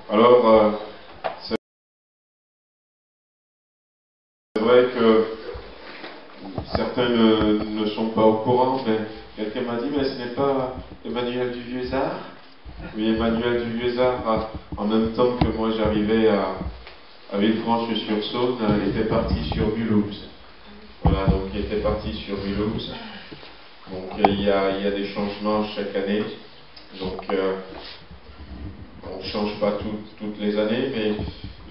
Alors, c'est vrai que certains ne sont pas au courant, mais quelqu'un m'a dit, mais ce n'est pas Emmanuel du Vieux-Art? Oui, Emmanuel du Vieux-Art, en même temps que moi j'arrivais à Villefranche-sur-Saône, était parti sur Mulhouse. Voilà, donc il était parti sur Mulhouse. Donc il y a des changements chaque année. Donc on ne change pas toutes les années, mais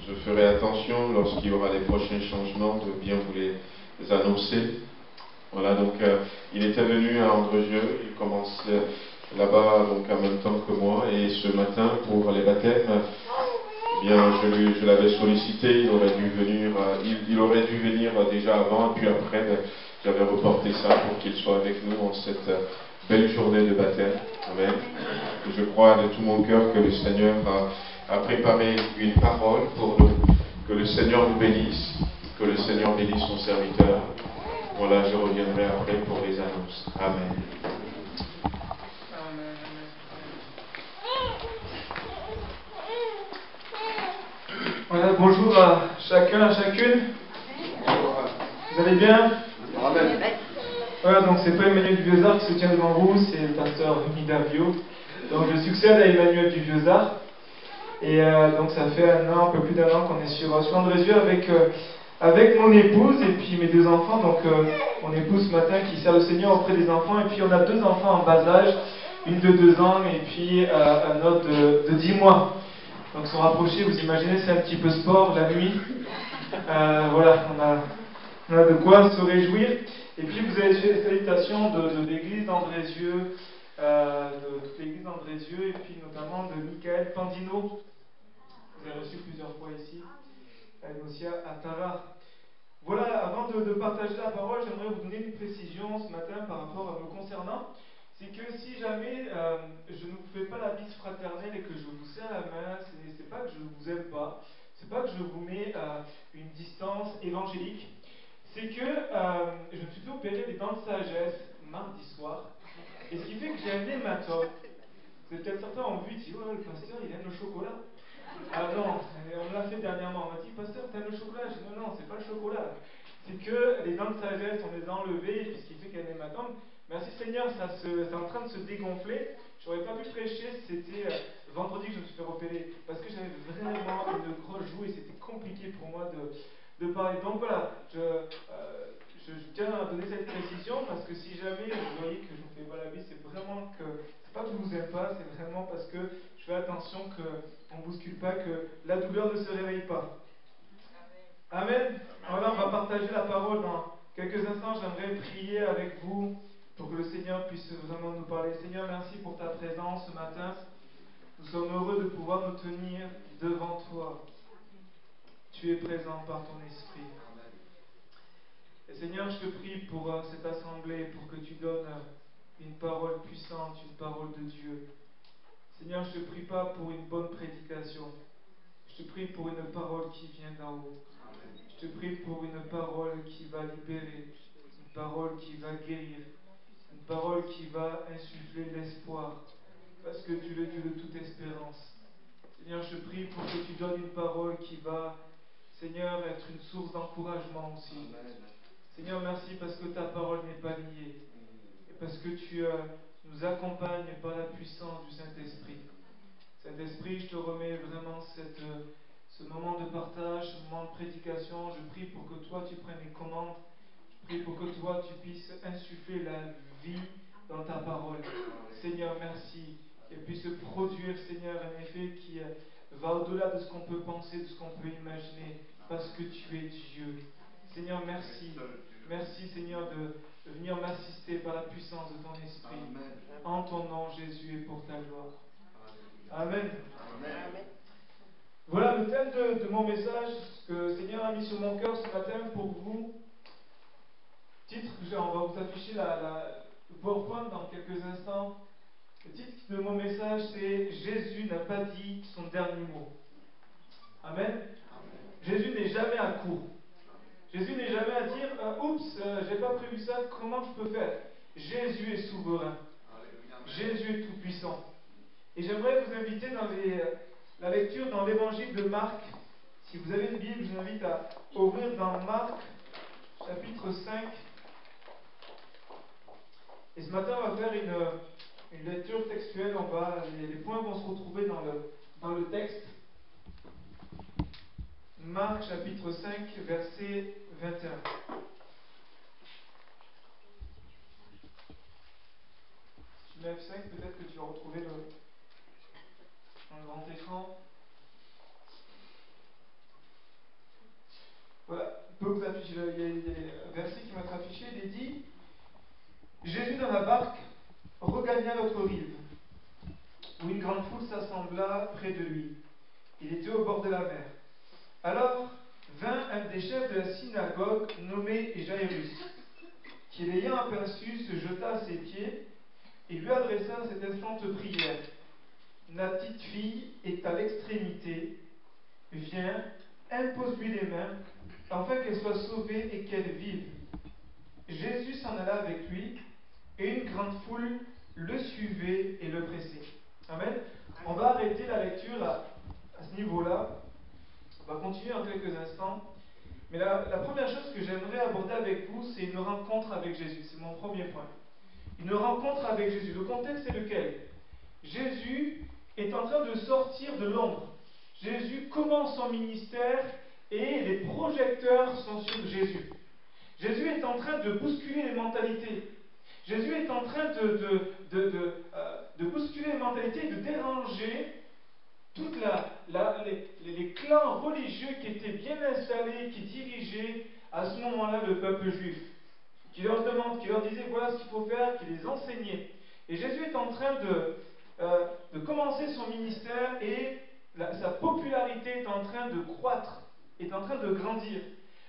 je ferai attention lorsqu'il y aura les prochains changements de bien vous les annoncer. Voilà, donc il était venu à Andrezieux, il commence là-bas donc en même temps que moi, et ce matin pour les baptêmes, eh bien je l'avais sollicité, il aurait dû venir, il aurait dû venir déjà avant, et puis après j'avais reporté ça pour qu'il soit avec nous en cette belle journée de baptême. Amen. Je crois de tout mon cœur que le Seigneur a préparé une parole pour nous, que le Seigneur nous bénisse, que le Seigneur bénisse son serviteur. Voilà, je reviendrai après pour les annonces. Amen. Voilà, bonjour à chacun, à chacune. Vous allez bien? Amen. Voilà, donc c'est pas Emmanuel du Vieux-Art qui se tient devant vous, c'est le pasteur Rémi Davio. Donc je succède à Emmanuel du Vieux-Art. Et donc ça fait un peu plus d'un an qu'on est sur Andrezieux avec mon épouse et puis mes deux enfants. Donc mon épouse ce matin qui sert le Seigneur auprès des enfants. Et puis on a deux enfants en bas âge, une de 2 ans et puis un autre de 10 mois. Donc se rapprocher, vous imaginez, c'est un petit peu sport la nuit. Voilà, on a de quoi se réjouir. Et puis vous avez fait les salutations de l'église d'Andrezieux, de toute l'église d'Andrezieux, et puis notamment de Michael Pandino. Vous avez reçu plusieurs fois ici, et aussi à Tara. Voilà, avant de partager la parole, j'aimerais vous donner une précision ce matin par rapport à me concernant. C'est que si jamais je ne vous fais pas la bise fraternelle et que je vous serre la main, c'est pas que je ne vous aime pas, c'est pas que je vous mets une distance évangélique, c'est que je me suis fait opérer des dents de sagesse mardi soir, et ce qui fait que j'ai un hématome. Vous avez peut-être certains ont vu, ils disent, oh, le pasteur il aime le chocolat. Ah non, on me l'a fait dernièrement, on m'a dit, pasteur t'aimes le chocolat? Je dis non, c'est pas le chocolat. C'est que les dents de sagesse, on les a enlevées, et puis ce qui fait qu'il y a un hématome. Merci Seigneur, c'est en train de se dégonfler. J'aurais pas pu prêcher, c'était vendredi que je me suis fait repérer, parce que j'avais vraiment une grosse joue et c'était compliqué pour moi de parler. Donc voilà, je tiens à donner cette précision, parce que si jamais vous voyez que je vous fais pas la bise, c'est vraiment que, c'est pas que je vous aime pas, c'est vraiment parce que je fais attention qu'on ne bouscule pas, que la douleur ne se réveille pas. Amen. Voilà, on va partager la parole dans quelques instants. J'aimerais prier avec vous pour que le Seigneur puisse vraiment nous parler. Seigneur, merci pour ta présence ce matin. Nous sommes heureux de pouvoir nous tenir devant toi. Tu es présent par ton esprit. Et Seigneur, je te prie pour cette assemblée, pour que tu donnes une parole puissante, une parole de Dieu. Seigneur, je ne te prie pas pour une bonne prédication. Je te prie pour une parole qui vient d'en haut. Je te prie pour une parole qui va libérer, une parole qui va guérir, une parole qui va insuffler l'espoir, parce que tu es le Dieu de toute espérance. Seigneur, je prie pour que tu donnes une parole qui va, Seigneur, être une source d'encouragement aussi. Seigneur, merci parce que ta parole n'est pas niée, et parce que tu nous accompagnes par la puissance du Saint-Esprit. Saint-Esprit, je te remets vraiment ce moment de partage, ce moment de prédication. Je prie pour que toi, tu prennes les commandes. Je prie pour que toi, tu puisses insuffler la vie dans ta parole. Seigneur, merci. Et puisse produire, Seigneur, un effet qui va au-delà de ce qu'on peut penser, de ce qu'on peut imaginer, parce que tu es Dieu. Seigneur, merci. Merci, Seigneur, de venir m'assister par la puissance de ton esprit. En ton nom, Jésus, et pour ta gloire. Amen. Amen. Voilà le thème de mon message que le Seigneur a mis sur mon cœur ce matin pour vous. Titre, on va vous afficher le PowerPoint dans quelques instants. Le titre de mon message, c'est Jésus n'a pas dit son dernier mot. Amen. Jésus n'est jamais à court. Jésus n'est jamais à dire oups, j'ai pas prévu ça, comment je peux faire? Jésus est souverain. Jésus est tout puissant. Et j'aimerais vous inviter dans la lecture dans l'évangile de Marc. Si vous avez une Bible, je vous invite à ouvrir dans Marc, chapitre 5. Et ce matin, on va faire une lecture textuelle. Les points vont se retrouver dans le texte. Marc, chapitre 5, verset 21. Si tu mets F5, peut-être que tu vas retrouver dans le grand écran. Voilà, il peut vous afficher, il y a des versets qui vont être affichés. Il est dit: Jésus dans la barque regagna l'autre rive, où une grande foule s'assembla près de lui. Il était au bord de la mer. Alors vint un des chefs de la synagogue nommé Jairus, qui l'ayant aperçu se jeta à ses pieds et lui adressa cette instante prière: Ma petite fille est à l'extrémité, viens, impose-lui les mains, afin qu'elle soit sauvée et qu'elle vive. Jésus s'en alla avec lui, et une grande foule le suivait et le pressait. Amen. On va arrêter la lecture à ce niveau-là. On va continuer en quelques instants. Mais la première chose que j'aimerais aborder avec vous, c'est une rencontre avec Jésus. C'est mon premier point. Une rencontre avec Jésus. Le contexte est lequel? Jésus est en train de sortir de l'ombre. Jésus commence son ministère et les projecteurs sont sur Jésus. Jésus est en train de bousculer les mentalités. Jésus est en train de bousculer les mentalités et de déranger tous les clans religieux qui étaient bien installés, qui dirigeaient à ce moment-là le peuple juif, qui leur demandent, qui leur disaient voilà ce qu'il faut faire, qui les enseignaient. Et Jésus est en train de commencer son ministère et sa popularité est en train de croître, est en train de grandir,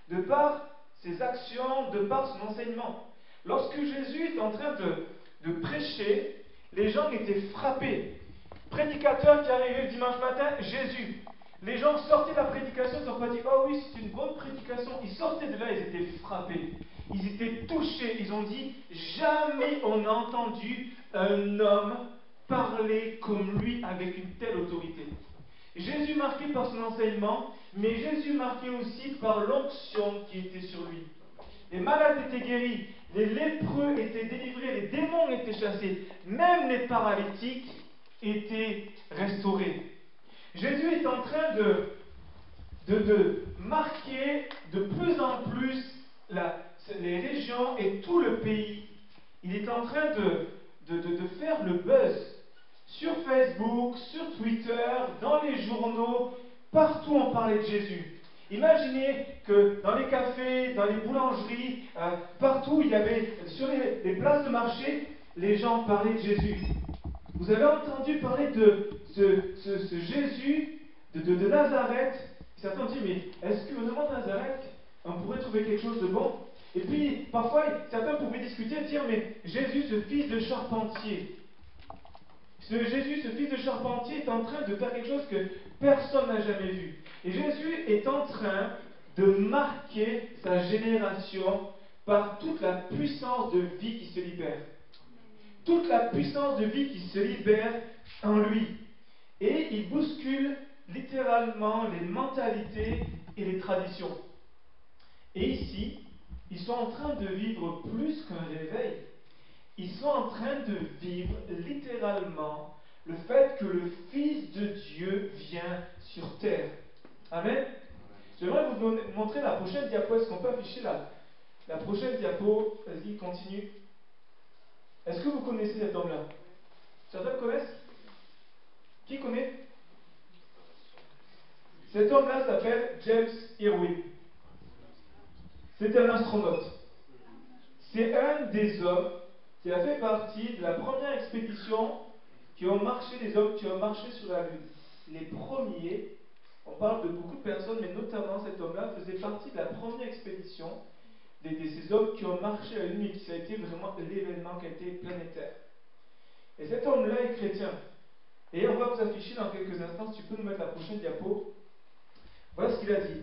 de par ses actions, de par son enseignement. Lorsque Jésus est en train de prêcher, les gens étaient frappés. Prédicateur qui arrivait le dimanche matin, Jésus. Les gens sortaient de la prédication, ils n'ont pas dit oh oui, c'est une bonne prédication. Ils sortaient de là, ils étaient frappés. Ils étaient touchés. Ils ont dit jamais on n'a entendu un homme parler comme lui avec une telle autorité. Jésus marqué par son enseignement, mais Jésus marqué aussi par l'onction qui était sur lui. Les malades étaient guéris, les lépreux étaient délivrés, les démons étaient chassés, même les paralytiques étaient restaurés. Jésus est en train de marquer de plus en plus les régions et tout le pays. Il est en train de faire le buzz sur Facebook, sur Twitter, dans les journaux, partout on parlait de Jésus. Imaginez que dans les cafés, dans les boulangeries, partout il y avait, sur les places de marché, les gens parlaient de Jésus. Vous avez entendu parler de ce Jésus de Nazareth. Certains disent, mais est-ce que vraiment Nazareth, on pourrait trouver quelque chose de bon? Et puis, parfois, certains pouvaient discuter, dire, mais Jésus, ce fils de charpentier, Jésus, ce fils de charpentier, est en train de faire quelque chose que personne n'a jamais vu. Et Jésus est en train de marquer sa génération par toute la puissance de vie qui se libère. Toute la puissance de vie qui se libère en lui. Et il bouscule littéralement les mentalités et les traditions. Et ici, ils sont en train de vivre plus qu'un réveil. Ils sont en train de vivre littéralement le fait que le Fils de Dieu vient sur terre. Amen. J'aimerais vous montrer la prochaine diapo. Est-ce qu'on peut afficher la prochaine diapo? Vas-y, continue. Est-ce que vous connaissez cet homme-là? Certains le connaissent? Qui connaît? Cet homme-là s'appelle James Irwin. C'est un astronaute. C'est un des hommes qui a fait partie de la première expédition qui ont marché, des hommes qui ont marché sur la Lune. Les premiers, on parle de beaucoup de personnes, mais notamment cet homme-là faisait partie de la première expédition de ces hommes qui ont marché à la Lune et qui a été vraiment l'événement qui a été planétaire. Et cet homme-là est chrétien. Et on va vous afficher dans quelques instants, si tu peux nous mettre la prochaine diapo. Voilà ce qu'il a dit.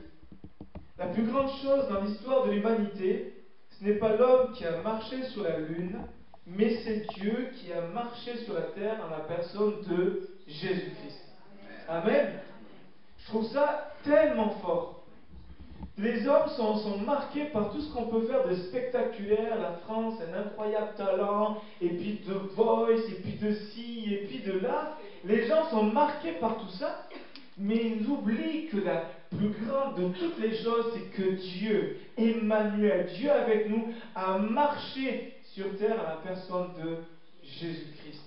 La plus grande chose dans l'histoire de l'humanité, ce n'est pas l'homme qui a marché sur la Lune, mais c'est Dieu qui a marché sur la terre en la personne de Jésus-Christ. Amen. Je trouve ça tellement fort. Les hommes sont marqués par tout ce qu'on peut faire de spectaculaire. La France, un incroyable talent, et puis de Voice, et puis de ci, et puis de là. Les gens sont marqués par tout ça, mais ils oublient que la plus grande de toutes les choses, c'est que Dieu, Emmanuel, Dieu avec nous, a marché sur terre à la personne de Jésus-Christ.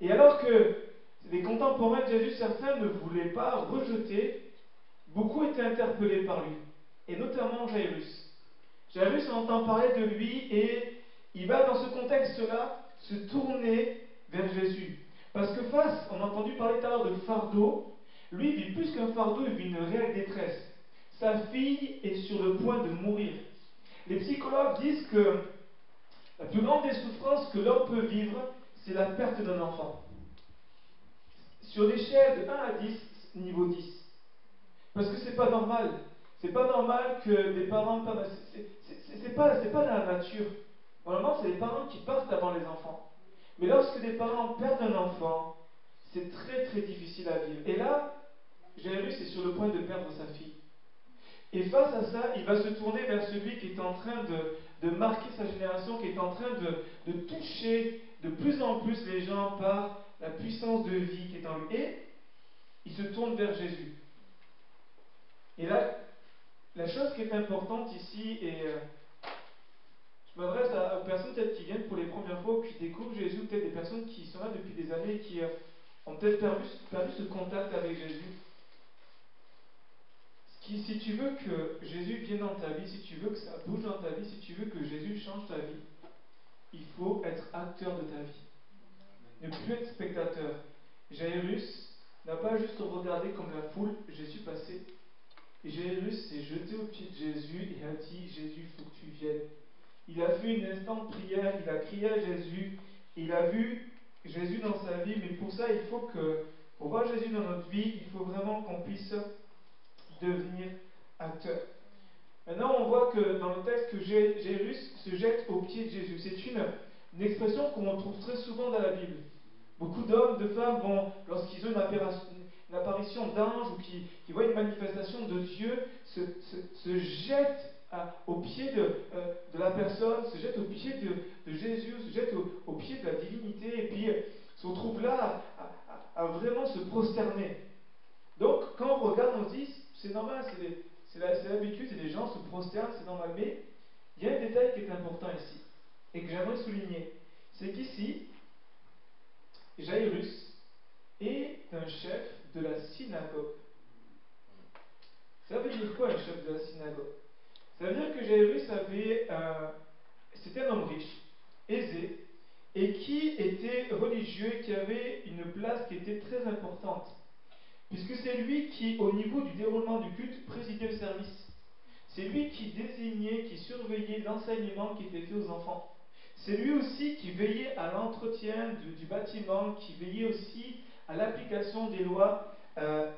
Et alors que les contemporains de Jésus, certains ne voulaient pas rejeter, beaucoup étaient interpellés par lui, et notamment Jairus. Jairus, on entend parler de lui et il va dans ce contexte-là se tourner vers Jésus. Parce que face, on a entendu parler tout à l'heure de fardeau, lui il vit plus qu'un fardeau, il vit une réelle détresse. Sa fille est sur le point de mourir. Les psychologues disent que la plus grande des souffrances que l'homme peut vivre, c'est la perte d'un enfant. Sur l'échelle de 1 à 10, niveau 10. Parce que c'est pas normal. C'est pas normal que des parents perdent. C'est pas dans la nature. Normalement, c'est les parents qui partent avant les enfants. Mais lorsque des parents perdent un enfant, c'est très très difficile à vivre. Et là, Jairus est sur le point de perdre sa fille. Et face à ça, il va se tourner vers celui qui est en train de marquer sa génération, qui est en train de toucher de plus en plus les gens par la puissance de vie qui est en lui. Et il se tourne vers Jésus. Et là, la chose qui est importante ici, et je m'adresse aux personnes peut-être qui viennent pour les premières fois, ou qui découvrent Jésus, ou peut-être des personnes qui sont là depuis des années, qui ont peut-être perdu ce contact avec Jésus. Si tu veux que Jésus vienne dans ta vie, si tu veux que ça bouge dans ta vie, si tu veux que Jésus change ta vie, il faut être acteur de ta vie. Ne plus être spectateur. Jairus n'a pas juste regardé comme la foule Jésus passait. Jairus s'est jeté aux pieds de Jésus et a dit: Jésus, il faut que tu viennes. Il a fait une instant de prière, il a crié à Jésus, il a vu Jésus dans sa vie, mais pour ça, il faut que, pour voir Jésus dans notre vie, il faut vraiment qu'on puisse devenir acteur. Maintenant, on voit que dans le texte que Jairus se jette aux pieds de Jésus. C'est une expression qu'on retrouve très souvent dans la Bible. Beaucoup d'hommes, de femmes vont, lorsqu'ils ont une apparition d'ange ou qui voient une manifestation de Dieu, se jettent aux pieds de la personne, se jettent aux pieds de Jésus, se jettent aux pieds de la divinité, et puis se retrouvent là à vraiment se prosterner. Donc, quand on regarde, on se dit, c'est normal, c'est l'habitude, et les gens se prosternent, c'est normal. Mais il y a un détail qui est important ici, et que j'aimerais souligner. C'est qu'ici, Jairus est un chef de la synagogue. Ça veut dire quoi, un chef de la synagogue? Ça veut dire que Jairus c'était un homme riche, aisé, et qui était religieux, qui avait une place qui était très importante. Puisque c'est lui qui, au niveau du déroulement du culte, présidait le service. C'est lui qui désignait, qui surveillait l'enseignement qui était fait aux enfants. C'est lui aussi qui veillait à l'entretien du bâtiment, qui veillait aussi à l'application des lois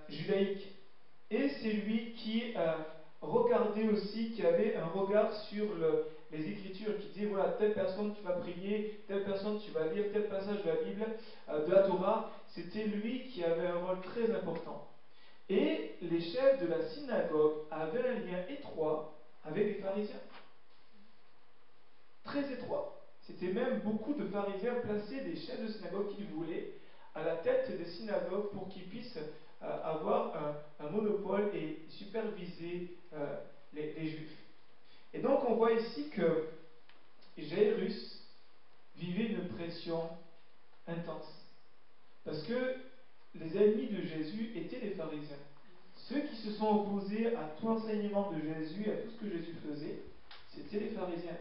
judaïques. Et c'est lui qui regardait aussi, qui avait un regard sur les Écritures, qui disait, voilà, telle personne tu vas prier, telle personne tu vas lire tel passage de la Bible, de la Torah. C'était lui qui avait un rôle très important. Et les chefs de la synagogue avaient un lien étroit avec les pharisiens. Très étroit. C'était même beaucoup de pharisiens plaçaient des chefs de synagogue qu'ils voulaient à la tête des synagogues pour qu'ils puissent avoir un monopole et superviser les juifs. Et donc on voit ici que Jairus vivait une pression intense. Parce que les ennemis de Jésus étaient les pharisiens. Ceux qui se sont opposés à tout enseignement de Jésus, à tout ce que Jésus faisait, c'était les pharisiens.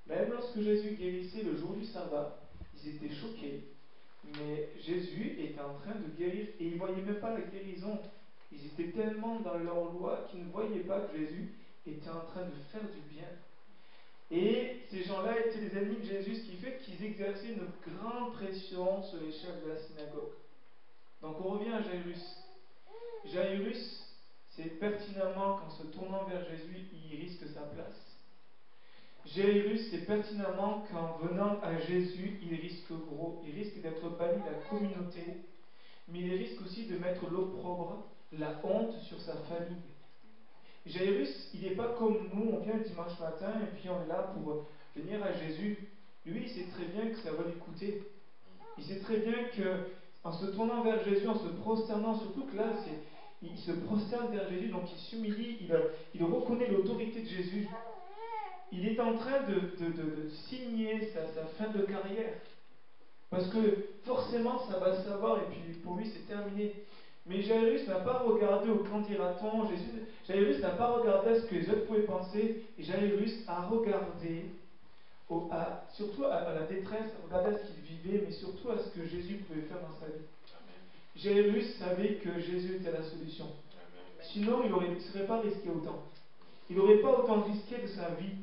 Même lorsque Jésus guérissait le jour du sabbat, ils étaient choqués. Mais Jésus était en train de guérir et ils ne voyaient même pas la guérison. Ils étaient tellement dans leur loi qu'ils ne voyaient pas que Jésus était en train de faire du bien. Et ces gens-là étaient les ennemis de Jésus, ce qui fait qu'ils exerçaient une grande pression sur les chefs de la synagogue. Donc on revient à Jairus. Jairus, c'est pertinemment qu'en se tournant vers Jésus, il risque sa place. Jairus, c'est pertinemment qu'en venant à Jésus, il risque gros, il risque d'être banni de la communauté. mais il risque aussi de mettre l'opprobre, la honte sur sa famille. Jairus, il n'est pas comme nous, on vient le dimanche matin et puis on est là pour venir à Jésus. Lui, il sait très bien que ça va lui coûter. Il sait très bien qu'en se tournant vers Jésus, en se prosternant, surtout que là, il se prosterne vers Jésus, donc il s'humilie, il reconnaît l'autorité de Jésus. Il est en train de signer sa fin de carrière. Parce que forcément, ça va savoir, et puis pour lui, c'est terminé. Mais Jairus n'a pas regardé au qu'en dira-t-on, Jairus n'a pas regardé à ce que les autres pouvaient penser, et Jairus a regardé surtout à la détresse, regardé à ce qu'il vivait, mais surtout à ce que Jésus pouvait faire dans sa vie. Jairus savait que Jésus était la solution. Sinon, il ne serait pas risqué autant. Il n'aurait pas autant risqué de sa vie.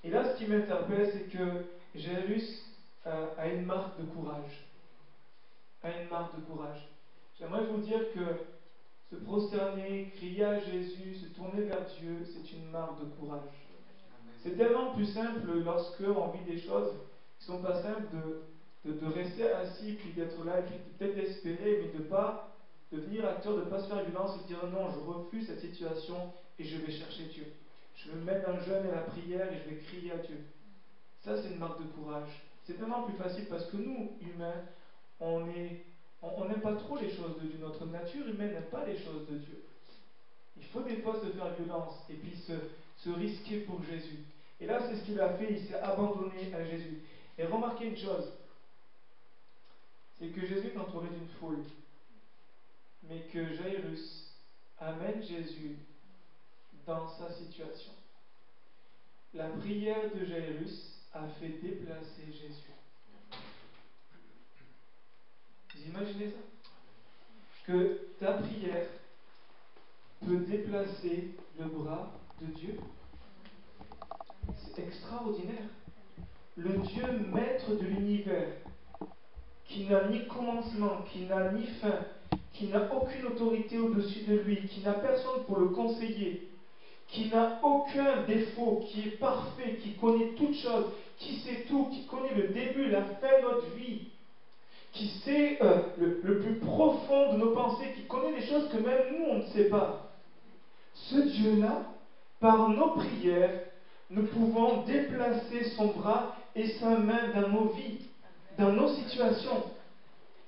Et là, ce qui m'interpelle, c'est que Jairus a une marque de courage. A une marque de courage. J'aimerais vous dire que se prosterner, crier à Jésus, se tourner vers Dieu, c'est une marque de courage. C'est tellement plus simple lorsque on vit des choses qui ne sont pas simples de rester assis, puis d'être là, et puis peut-être d'espérer, mais de ne pas devenir acteur, de ne pas se faire violence et de dire non, je refuse cette situation et je vais chercher Dieu. Je vais me mettre dans le jeûne et la prière et je vais crier à Dieu. Ça, c'est une marque de courage. C'est tellement plus facile parce que nous, humains, on n'aime pas trop les choses de Dieu. Notre nature humaine n'aime pas les choses de Dieu. Il faut des fois se faire violence et puis se risquer pour Jésus. Et là, c'est ce qu'il a fait, il s'est abandonné à Jésus. Et remarquez une chose, c'est que Jésus est entouré d'une foule, mais que Jairus amène Jésus dans sa situation. La prière de Jairus a fait déplacer Jésus. Vous imaginez ça? Que ta prière peut déplacer le bras de Dieu. C'est extraordinaire. Le Dieu maître de l'univers, qui n'a ni commencement, qui n'a ni fin, qui n'a aucune autorité au-dessus de lui, qui n'a personne pour le conseiller, qui n'a aucun défaut, qui est parfait, qui connaît toutes choses, qui sait tout, qui connaît le début, la fin de notre vie, qui sait le plus profond de nos pensées, qui connaît des choses que même nous, on ne sait pas. Ce Dieu-là, par nos prières, nous pouvons déplacer son bras et sa main dans nos vies, dans nos situations.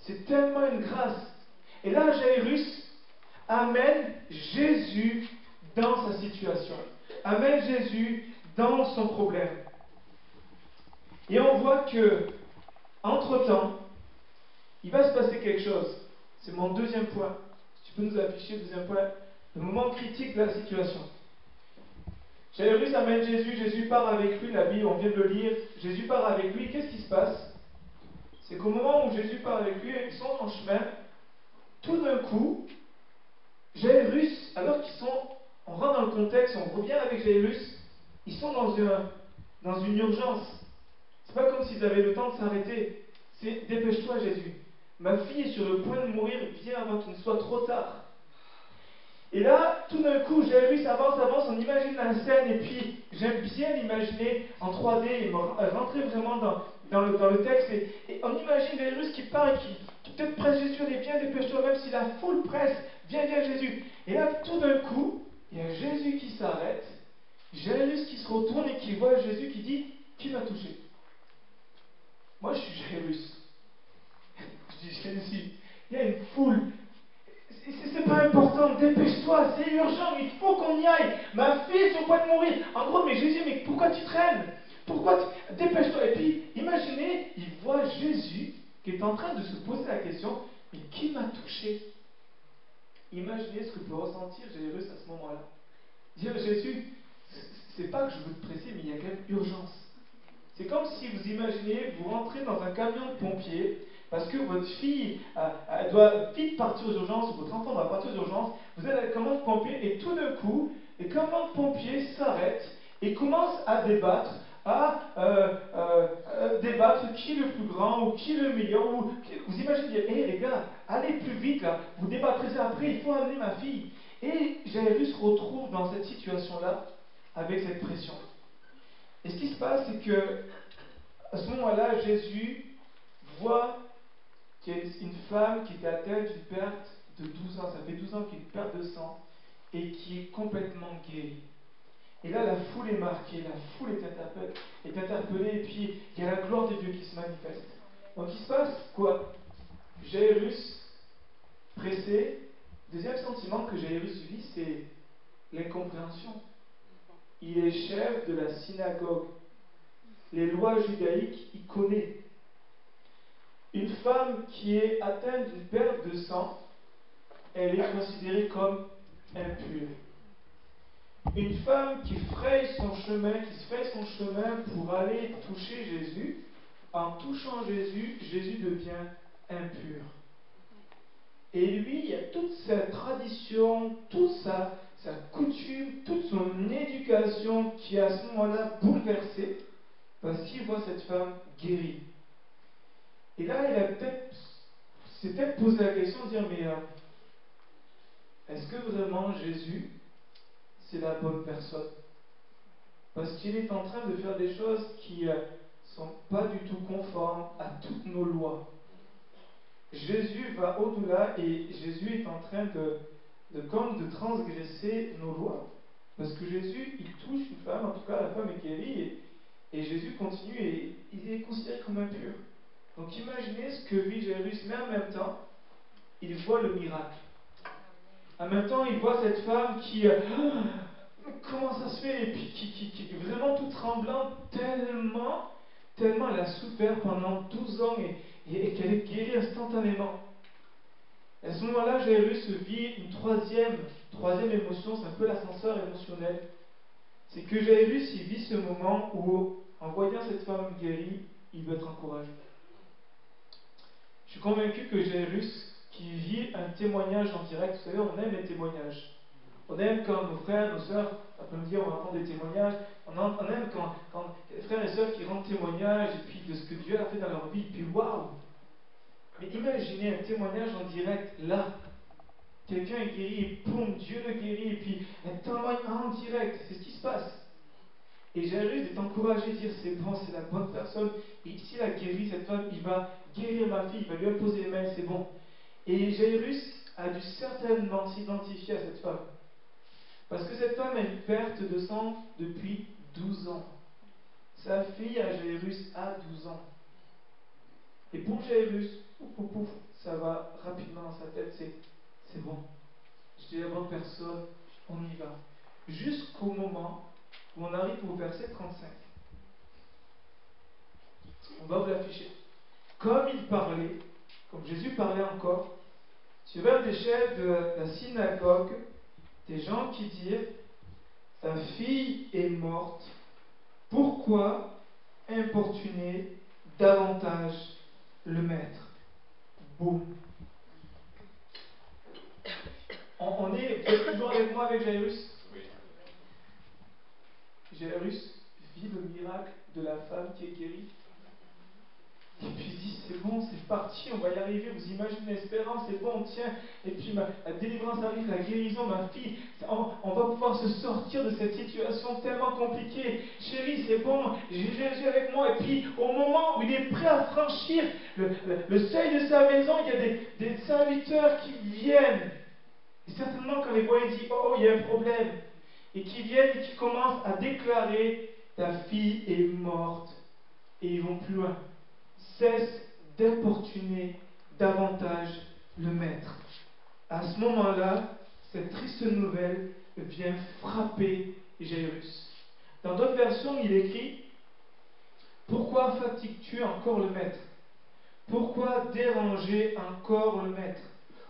C'est tellement une grâce. Et là, Jairus amène Jésus dans sa situation, amène Jésus dans son problème. Et on voit que, entre-temps, il va se passer quelque chose. C'est mon deuxième point. Si tu peux nous afficher le deuxième point, le moment critique de la situation. Jairus amène Jésus, Jésus part avec lui, la Bible, on vient de le lire, Jésus part avec lui, qu'est-ce qui se passe? C'est qu'au moment où Jésus part avec lui, ils sont en chemin, tout d'un coup, Jairus, alors qu'ils sont, on rentre dans le contexte, on revient avec Jairus, ils sont dans une urgence. C'est pas comme s'ils avaient le temps de s'arrêter. C'est dépêche-toi Jésus. Ma fille est sur le point de mourir, viens avant qu'il ne soit trop tard. Et là, tout d'un coup, Jairus avance, on imagine la scène, et puis j'aime bien l'imaginer en 3D et rentrer vraiment dans le texte. Et on imagine Jairus qui part et qui peut-être presse Jésus, allez, viens, dépêche-toi, même si la foule presse, viens Jésus. Et là, tout d'un coup, il y a Jésus qui s'arrête, Jairus qui se retourne et qui voit Jésus qui dit, qui m'a touché? Moi, je suis Jairus. Je dis, Jésus, il y a une foule. C'est pas important, dépêche-toi, c'est urgent, il faut qu'on y aille. Ma fille est sur le point de mourir. En gros, mais Jésus, mais pourquoi tu traînes? Dépêche-toi. Et puis, imaginez, il voit Jésus qui est en train de se poser la question, mais qui m'a touché? Imaginez ce que peut ressentir Jairus à ce moment-là. Dire, Jésus, c'est pas que je veux te presser, mais il y a quand même urgence. C'est comme si vous imaginez, vous rentrez dans un camion de pompiers, parce que votre fille elle doit vite partir aux urgences, ou votre enfant doit partir aux urgences, vous êtes à la commande pompier, et tout d'un coup, les commandes pompiers s'arrêtent et commencent à débattre, débattre qui est le plus grand, ou qui est le meilleur, ou vous imaginez, hé les gars, allez plus vite là, vous débattrez ça après, il faut amener ma fille. Et Jairus se retrouve dans cette situation-là, avec cette pression. Et ce qui se passe, c'est que à ce moment-là, Jésus voit qui est une femme qui était atteinte d'une perte de 12 ans. Ça fait 12 ans qu'il y a une perte de sang et qui est complètement guérie. Et là, la foule est marquée, la foule est interpellée, et puis il y a la gloire de Dieu qui se manifeste. Donc il se passe quoi? Jairus, pressé. Deuxième sentiment que Jairus vit, c'est l'incompréhension. Il est chef de la synagogue. Les lois judaïques, il connaît. Une femme qui est atteinte d'une perte de sang, elle est considérée comme impure. Une femme qui fraye son chemin, qui se fraye son chemin pour aller toucher Jésus, en touchant Jésus, Jésus devient impur. Et lui, il y a toute sa tradition, toute sa coutume, toute son éducation qui est à ce moment-là bouleversée parce qu'il voit cette femme guérie. Et là, s'est peut-être posé la question de dire, mais est-ce que vraiment Jésus, c'est la bonne personne? Parce qu'il est en train de faire des choses qui ne sont pas du tout conformes à toutes nos lois. Jésus va au-delà et Jésus est en train de transgresser nos lois. Parce que Jésus, il touche une femme, en tout cas la femme est guérie, et Jésus continue et il est considéré comme impur. Donc imaginez ce que vit Jairus, mais en même temps, il voit le miracle. En même temps, il voit cette femme qui... comment ça se fait? Et puis qui est vraiment tout tremblante, tellement elle a souffert pendant 12 ans et qu'elle est guérie instantanément. Et à ce moment-là, Jairus vit une troisième émotion, c'est un peu l'ascenseur émotionnel. C'est que Jairus, il vit ce moment où, en voyant cette femme guérie, il veut être encouragé. Je suis convaincu que Jairus, qui vit un témoignage en direct, vous savez, on aime les témoignages. On aime quand nos frères, nos sœurs, après me dire, on entend des témoignages. On aime quand les frères et sœurs qui rendent témoignage et puis de ce que Dieu a fait dans leur vie, et puis waouh! Mais imaginez un témoignage en direct là. Quelqu'un est guéri et boum, Dieu le guérit, et puis un témoignage en direct, c'est ce qui se passe. Et Jairus est encouragé à dire c'est bon, c'est la bonne personne. Et s'il a guéri cette femme, il va guérir ma fille, il va lui imposer les mains, c'est bon. Et Jairus a dû certainement s'identifier à cette femme. Parce que cette femme a une perte de sang depuis 12 ans. Sa fille à Jairus a 12 ans. Et pour Jairus, ça va rapidement dans sa tête, c'est bon. Je suis la bonne personne, on y va. Jusqu'au moment où on arrive au verset 35. On va vous l'afficher. Comme il parlait, comme Jésus parlait encore, sur un des chefs de la synagogue, des gens qui dirent, ta fille est morte, pourquoi importuner davantage le maître? Boum. Vous êtes toujours avec moi avec Jairus? Oui. Jairus vit le miracle de la femme qui est guérie. Et puis il dit, c'est bon, c'est parti, on va y arriver, vous imaginez l'espérance, c'est bon, tiens, et puis la délivrance arrive, la guérison, ma fille, on va pouvoir se sortir de cette situation tellement compliquée. Chérie, c'est bon, j'ai Jésus avec moi, et puis au moment où il est prêt à franchir le seuil de sa maison, il y a des serviteurs qui viennent. Et certainement quand les voient, ils disent, oh, il y a un problème. Et qui viennent et qui commencent à déclarer, ta fille est morte. Et ils vont plus loin. Cesse d'importuner davantage le maître. À ce moment-là, cette triste nouvelle vient frapper Jairus. Dans d'autres versions, il écrit, pourquoi fatigues-tu encore le maître? Pourquoi déranger encore le maître?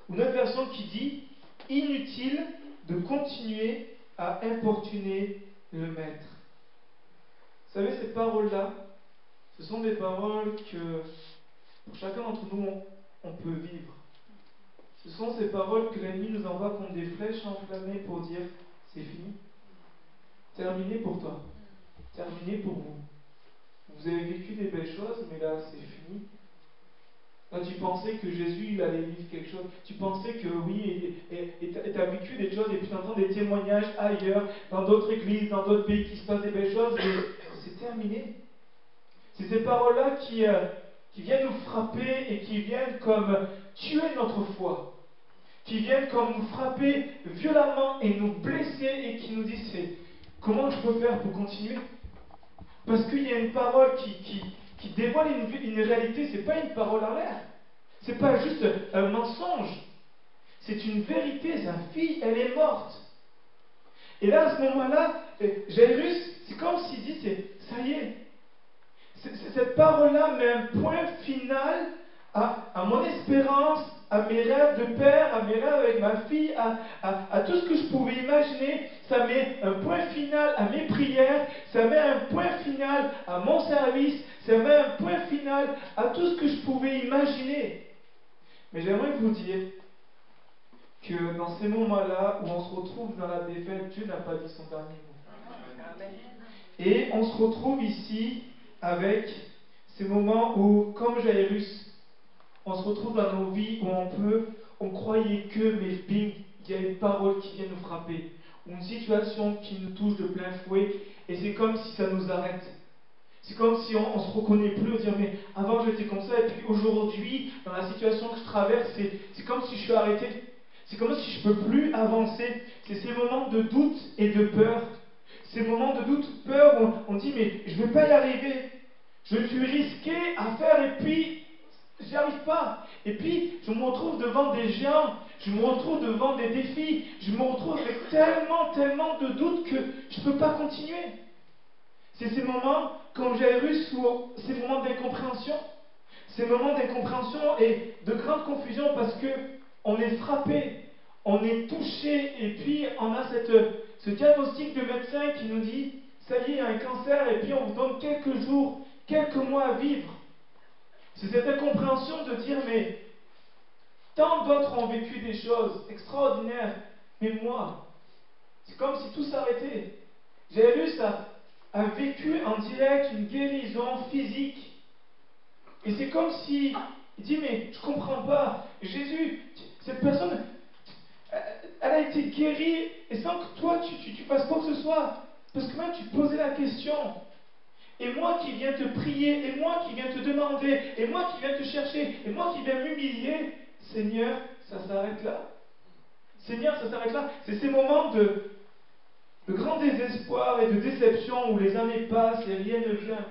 Ou une autre version qui dit, inutile de continuer à importuner le maître. Vous savez, ces paroles-là, ce sont des paroles que, pour chacun d'entre nous, on peut vivre. Ce sont ces paroles que l'ennemi nous envoie comme des flèches enflammées pour dire, c'est fini. Terminé pour toi. Terminé pour vous. Vous avez vécu des belles choses, mais là, c'est fini. Là, tu pensais que Jésus il allait vivre quelque chose. Tu pensais que oui, et tu as vécu des choses, et puis tu entends des témoignages ailleurs, dans d'autres églises, dans d'autres pays qui se passent des belles choses, mais c'est terminé. C'est ces paroles-là qui viennent nous frapper et qui viennent comme tuer notre foi, qui viennent comme nous frapper violemment et nous blesser et qui nous disent comment je peux faire pour continuer? Parce qu'il y a une parole qui dévoile une réalité, c'est pas une parole en l'air, c'est pas juste un mensonge, c'est une vérité. Sa fille, elle est morte. Et là, à ce moment-là, Jairus, c'est comme s'il dit, ça y est. Cette parole-là met un point final à mon espérance, à mes rêves de père, à mes rêves avec ma fille, à tout ce que je pouvais imaginer. Ça met un point final à mes prières, ça met un point final à mon service, ça met un point final à tout ce que je pouvais imaginer. Mais j'aimerais vous dire que dans ces moments-là où on se retrouve dans la défaite, Dieu n'a pas dit son dernier mot. Et on se retrouve ici avec ces moments où, comme Jairus, on se retrouve dans nos vies où on croyait que, mais bing, il y a une parole qui vient nous frapper, ou une situation qui nous touche de plein fouet, et c'est comme si ça nous arrête. C'est comme si on ne se reconnaît plus, on dit mais avant j'étais comme ça, et puis aujourd'hui, dans la situation que je traverse, c'est comme si je suis arrêté. C'est comme si je ne peux plus avancer. C'est ces moments de doute et de peur. Ces moments de doute, peur, où on dit mais je ne vais pas y arriver. Je suis risqué à faire et puis j'y arrive pas. Et puis je me retrouve devant des géants, je me retrouve devant des défis, je me retrouve avec tellement de doutes que je ne peux pas continuer. C'est ces moments, comme Jairus, ou ces moments d'incompréhension. Ces moments d'incompréhension et de grande confusion parce que on est frappé, on est touché, et puis on a ce diagnostic de médecin qui nous dit ça y est, il y a un cancer, et puis on vous donne quelques jours, quelques mois à vivre. C'est cette incompréhension de dire mais tant d'autres ont vécu des choses extraordinaires, mais moi, c'est comme si tout s'arrêtait. Jairus a vécu en direct une guérison physique. Et c'est comme si il dit mais je comprends pas, Jésus, cette personne, elle a été guérie et sans que toi tu fasses quoi que ce soit. Parce que même tu posais la question. Et moi qui viens te prier, et moi qui viens te demander, et moi qui viens te chercher, et moi qui viens m'humilier, Seigneur, ça s'arrête là. Seigneur, ça s'arrête là. C'est ces moments de grand désespoir et de déception où les années passent et rien ne vient.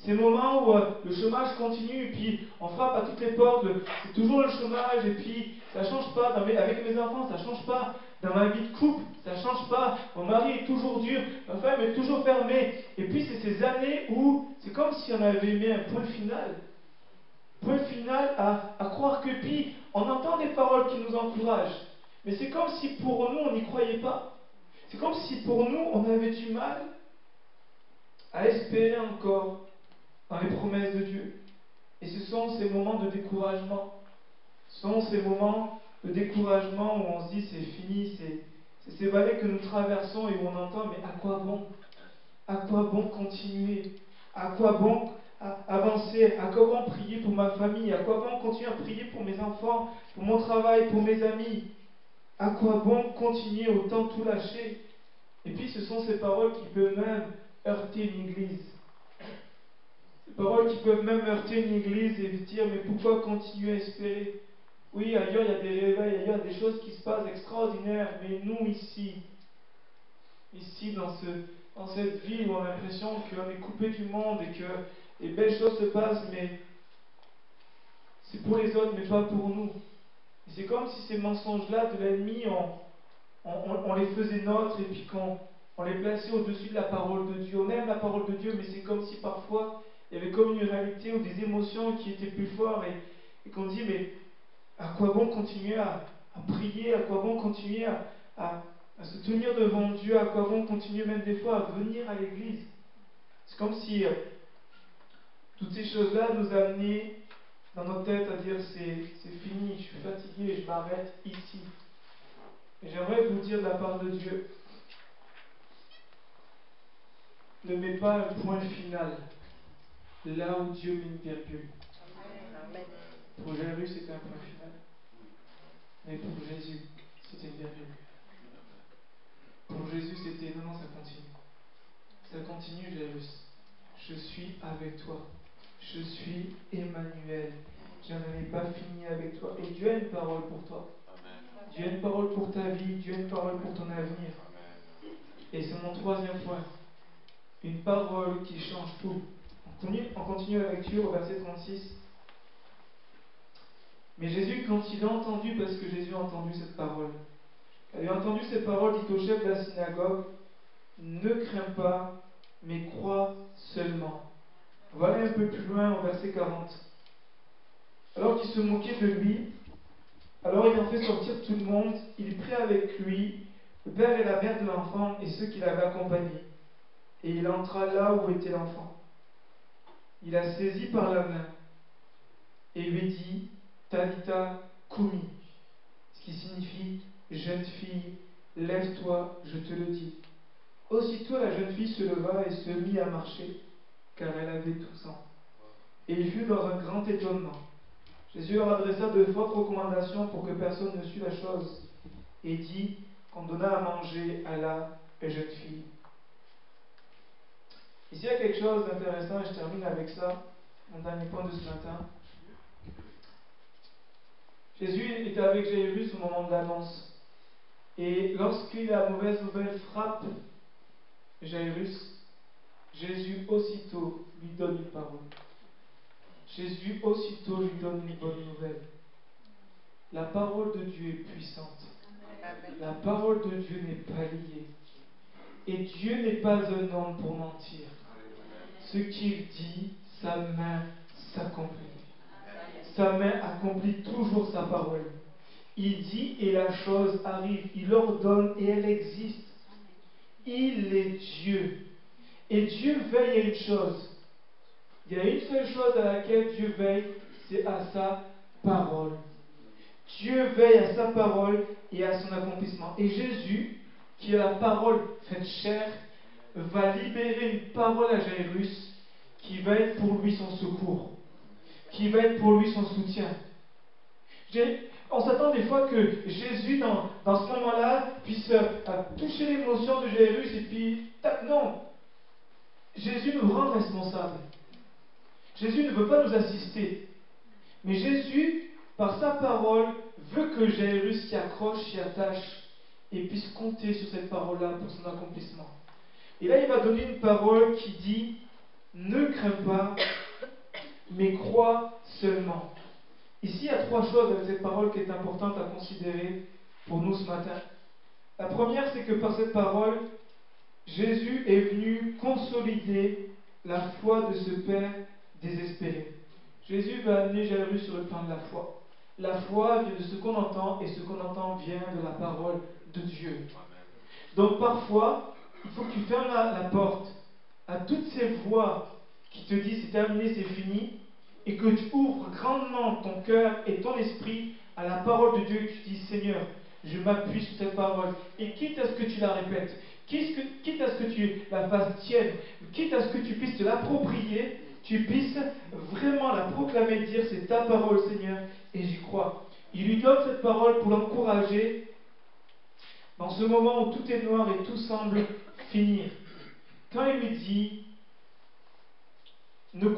Ces moments où le chômage continue et puis on frappe à toutes les portes, c'est toujours le chômage et puis ça ne change pas. Avec mes enfants, ça ne change pas. Dans ma vie de couple, ça ne change pas. Mon mari est toujours dur, ma femme est toujours fermée. Et puis c'est ces années où c'est comme si on avait mis un point final. Point final à croire que puis on entend des paroles qui nous encouragent. Mais c'est comme si pour nous on n'y croyait pas. C'est comme si pour nous on avait du mal à espérer encore dans les promesses de Dieu. Et ce sont ces moments de découragement. Ce sont ces moments de découragement où on se dit c'est fini, c'est ces vallées que nous traversons et où on entend mais à quoi bon? À quoi bon continuer? À quoi bon avancer? À quoi bon prier pour ma famille? À quoi bon continuer à prier pour mes enfants, pour mon travail, pour mes amis? À quoi bon continuer autant tout lâcher? Et puis ce sont ces paroles qui peuvent même heurter une église. Ces paroles qui peuvent même heurter une église et dire mais pourquoi continuer à espérer? Oui, ailleurs il y a des réveils, ailleurs il y a des choses qui se passent extraordinaires, mais nous ici dans cette ville où on a l'impression qu'on est coupé du monde et que les belles choses se passent, mais c'est pour les autres, mais pas pour nous. Et c'est comme si ces mensonges-là de l'ennemi, on les faisait nôtres et puis qu'on les plaçait au-dessus de la parole de Dieu. On aime la parole de Dieu, mais c'est comme si parfois il y avait comme une réalité ou des émotions qui étaient plus fortes et qu'on dit, mais à quoi bon continuer à prier, à quoi bon continuer à se tenir devant Dieu, à quoi bon continuer même des fois à venir à l'église. C'est comme si toutes ces choses-là nous amenaient dans nos têtes à dire c'est fini, je suis fatigué, je m'arrête ici. Et j'aimerais vous dire de la part de Dieu, ne mets pas un point final là où Dieu met une virgule. Pour Jairus, c'était un point final. Mais pour Jésus, c'était une virgule. Pour Jésus, c'était non, ça continue. Ça continue, Jairus. Je suis avec toi. je suis Emmanuel. Je n'en ai pas fini avec toi. Et Dieu a une parole pour toi. Dieu a une parole pour ta vie. Dieu a une parole pour ton avenir. Et c'est mon troisième point. Une parole qui change tout. On continue la lecture au verset 36. Mais Jésus, quand il a entendu, parce que Jésus a entendu cette parole, quand il a entendu cette parole, dit au chef de la synagogue, ne crains pas, mais crois seulement. On va aller un peu plus loin au verset 40. Alors qu'il se moquait de lui, alors il en fait sortir tout le monde, il prit avec lui le père et la mère de l'enfant et ceux qui l'avaient accompagné. Et il entra là où était l'enfant. Il la saisit par la main et lui dit, Talita Kumi, ce qui signifie, jeune fille, lève-toi, je te le dis. Aussitôt la jeune fille se leva et se mit à marcher, car elle avait 12 ans. Et il fut dans un grand étonnement. Jésus leur adressa de fortes recommandations pour que personne ne sût la chose, et dit qu'on donna à manger à la jeune fille. Ici, il y a quelque chose d'intéressant, et je termine avec ça, mon dernier point de ce matin. Jésus était avec Jairus au moment de l'annonce. Et lorsque la mauvaise nouvelle frappe Jairus, Jésus aussitôt lui donne une parole. Jésus aussitôt lui donne une bonne nouvelle. La parole de Dieu est puissante. La parole de Dieu n'est pas liée. Et Dieu n'est pas un homme pour mentir. Ce qu'il dit, sa main s'accomplit. Sa main accomplit toujours sa parole. Il dit et la chose arrive. Il ordonne et elle existe. Il est Dieu. Et Dieu veille à une chose. Il y a une seule chose à laquelle Dieu veille, c'est à sa parole. Dieu veille à sa parole et à son accomplissement. Et Jésus, qui est la parole faite chair, va libérer une parole à Jairus qui va être pour lui son secours, qui va être pour lui son soutien. On s'attend des fois que Jésus, dans ce moment-là, puisse toucher l'émotion de Jairus et puis, non. Jésus nous rend responsables. Jésus ne veut pas nous assister. Mais Jésus, par sa parole, veut que Jairus s'y accroche, s'y attache et puisse compter sur cette parole-là pour son accomplissement. Et là, il va donner une parole qui dit « Ne crains pas, mais crois seulement ». Ici, il y a trois choses avec cette parole qui est importante à considérer pour nous ce matin. La première, c'est que par cette parole, Jésus est venu consolider la foi de ce père désespéré. Jésus va amener Jairus sur le plan de la foi. La foi vient de ce qu'on entend et ce qu'on entend vient de la parole de Dieu. Donc parfois, il faut que tu fermes la porte à toutes ces voix qui te disent c'est terminé, c'est fini, et que tu ouvres grandement ton cœur et ton esprit à la parole de Dieu et que tu dis Seigneur, je m'appuie sur cette parole. Et quitte à ce que tu la répètes, quitte à ce que tu la fasses tienne, quitte à ce que tu puisses te l'approprier, tu puisses vraiment la proclamer, dire c'est ta parole Seigneur, et j'y crois. Il lui donne cette parole pour l'encourager dans ce moment où tout est noir et tout semble finir. Quand il lui dit ne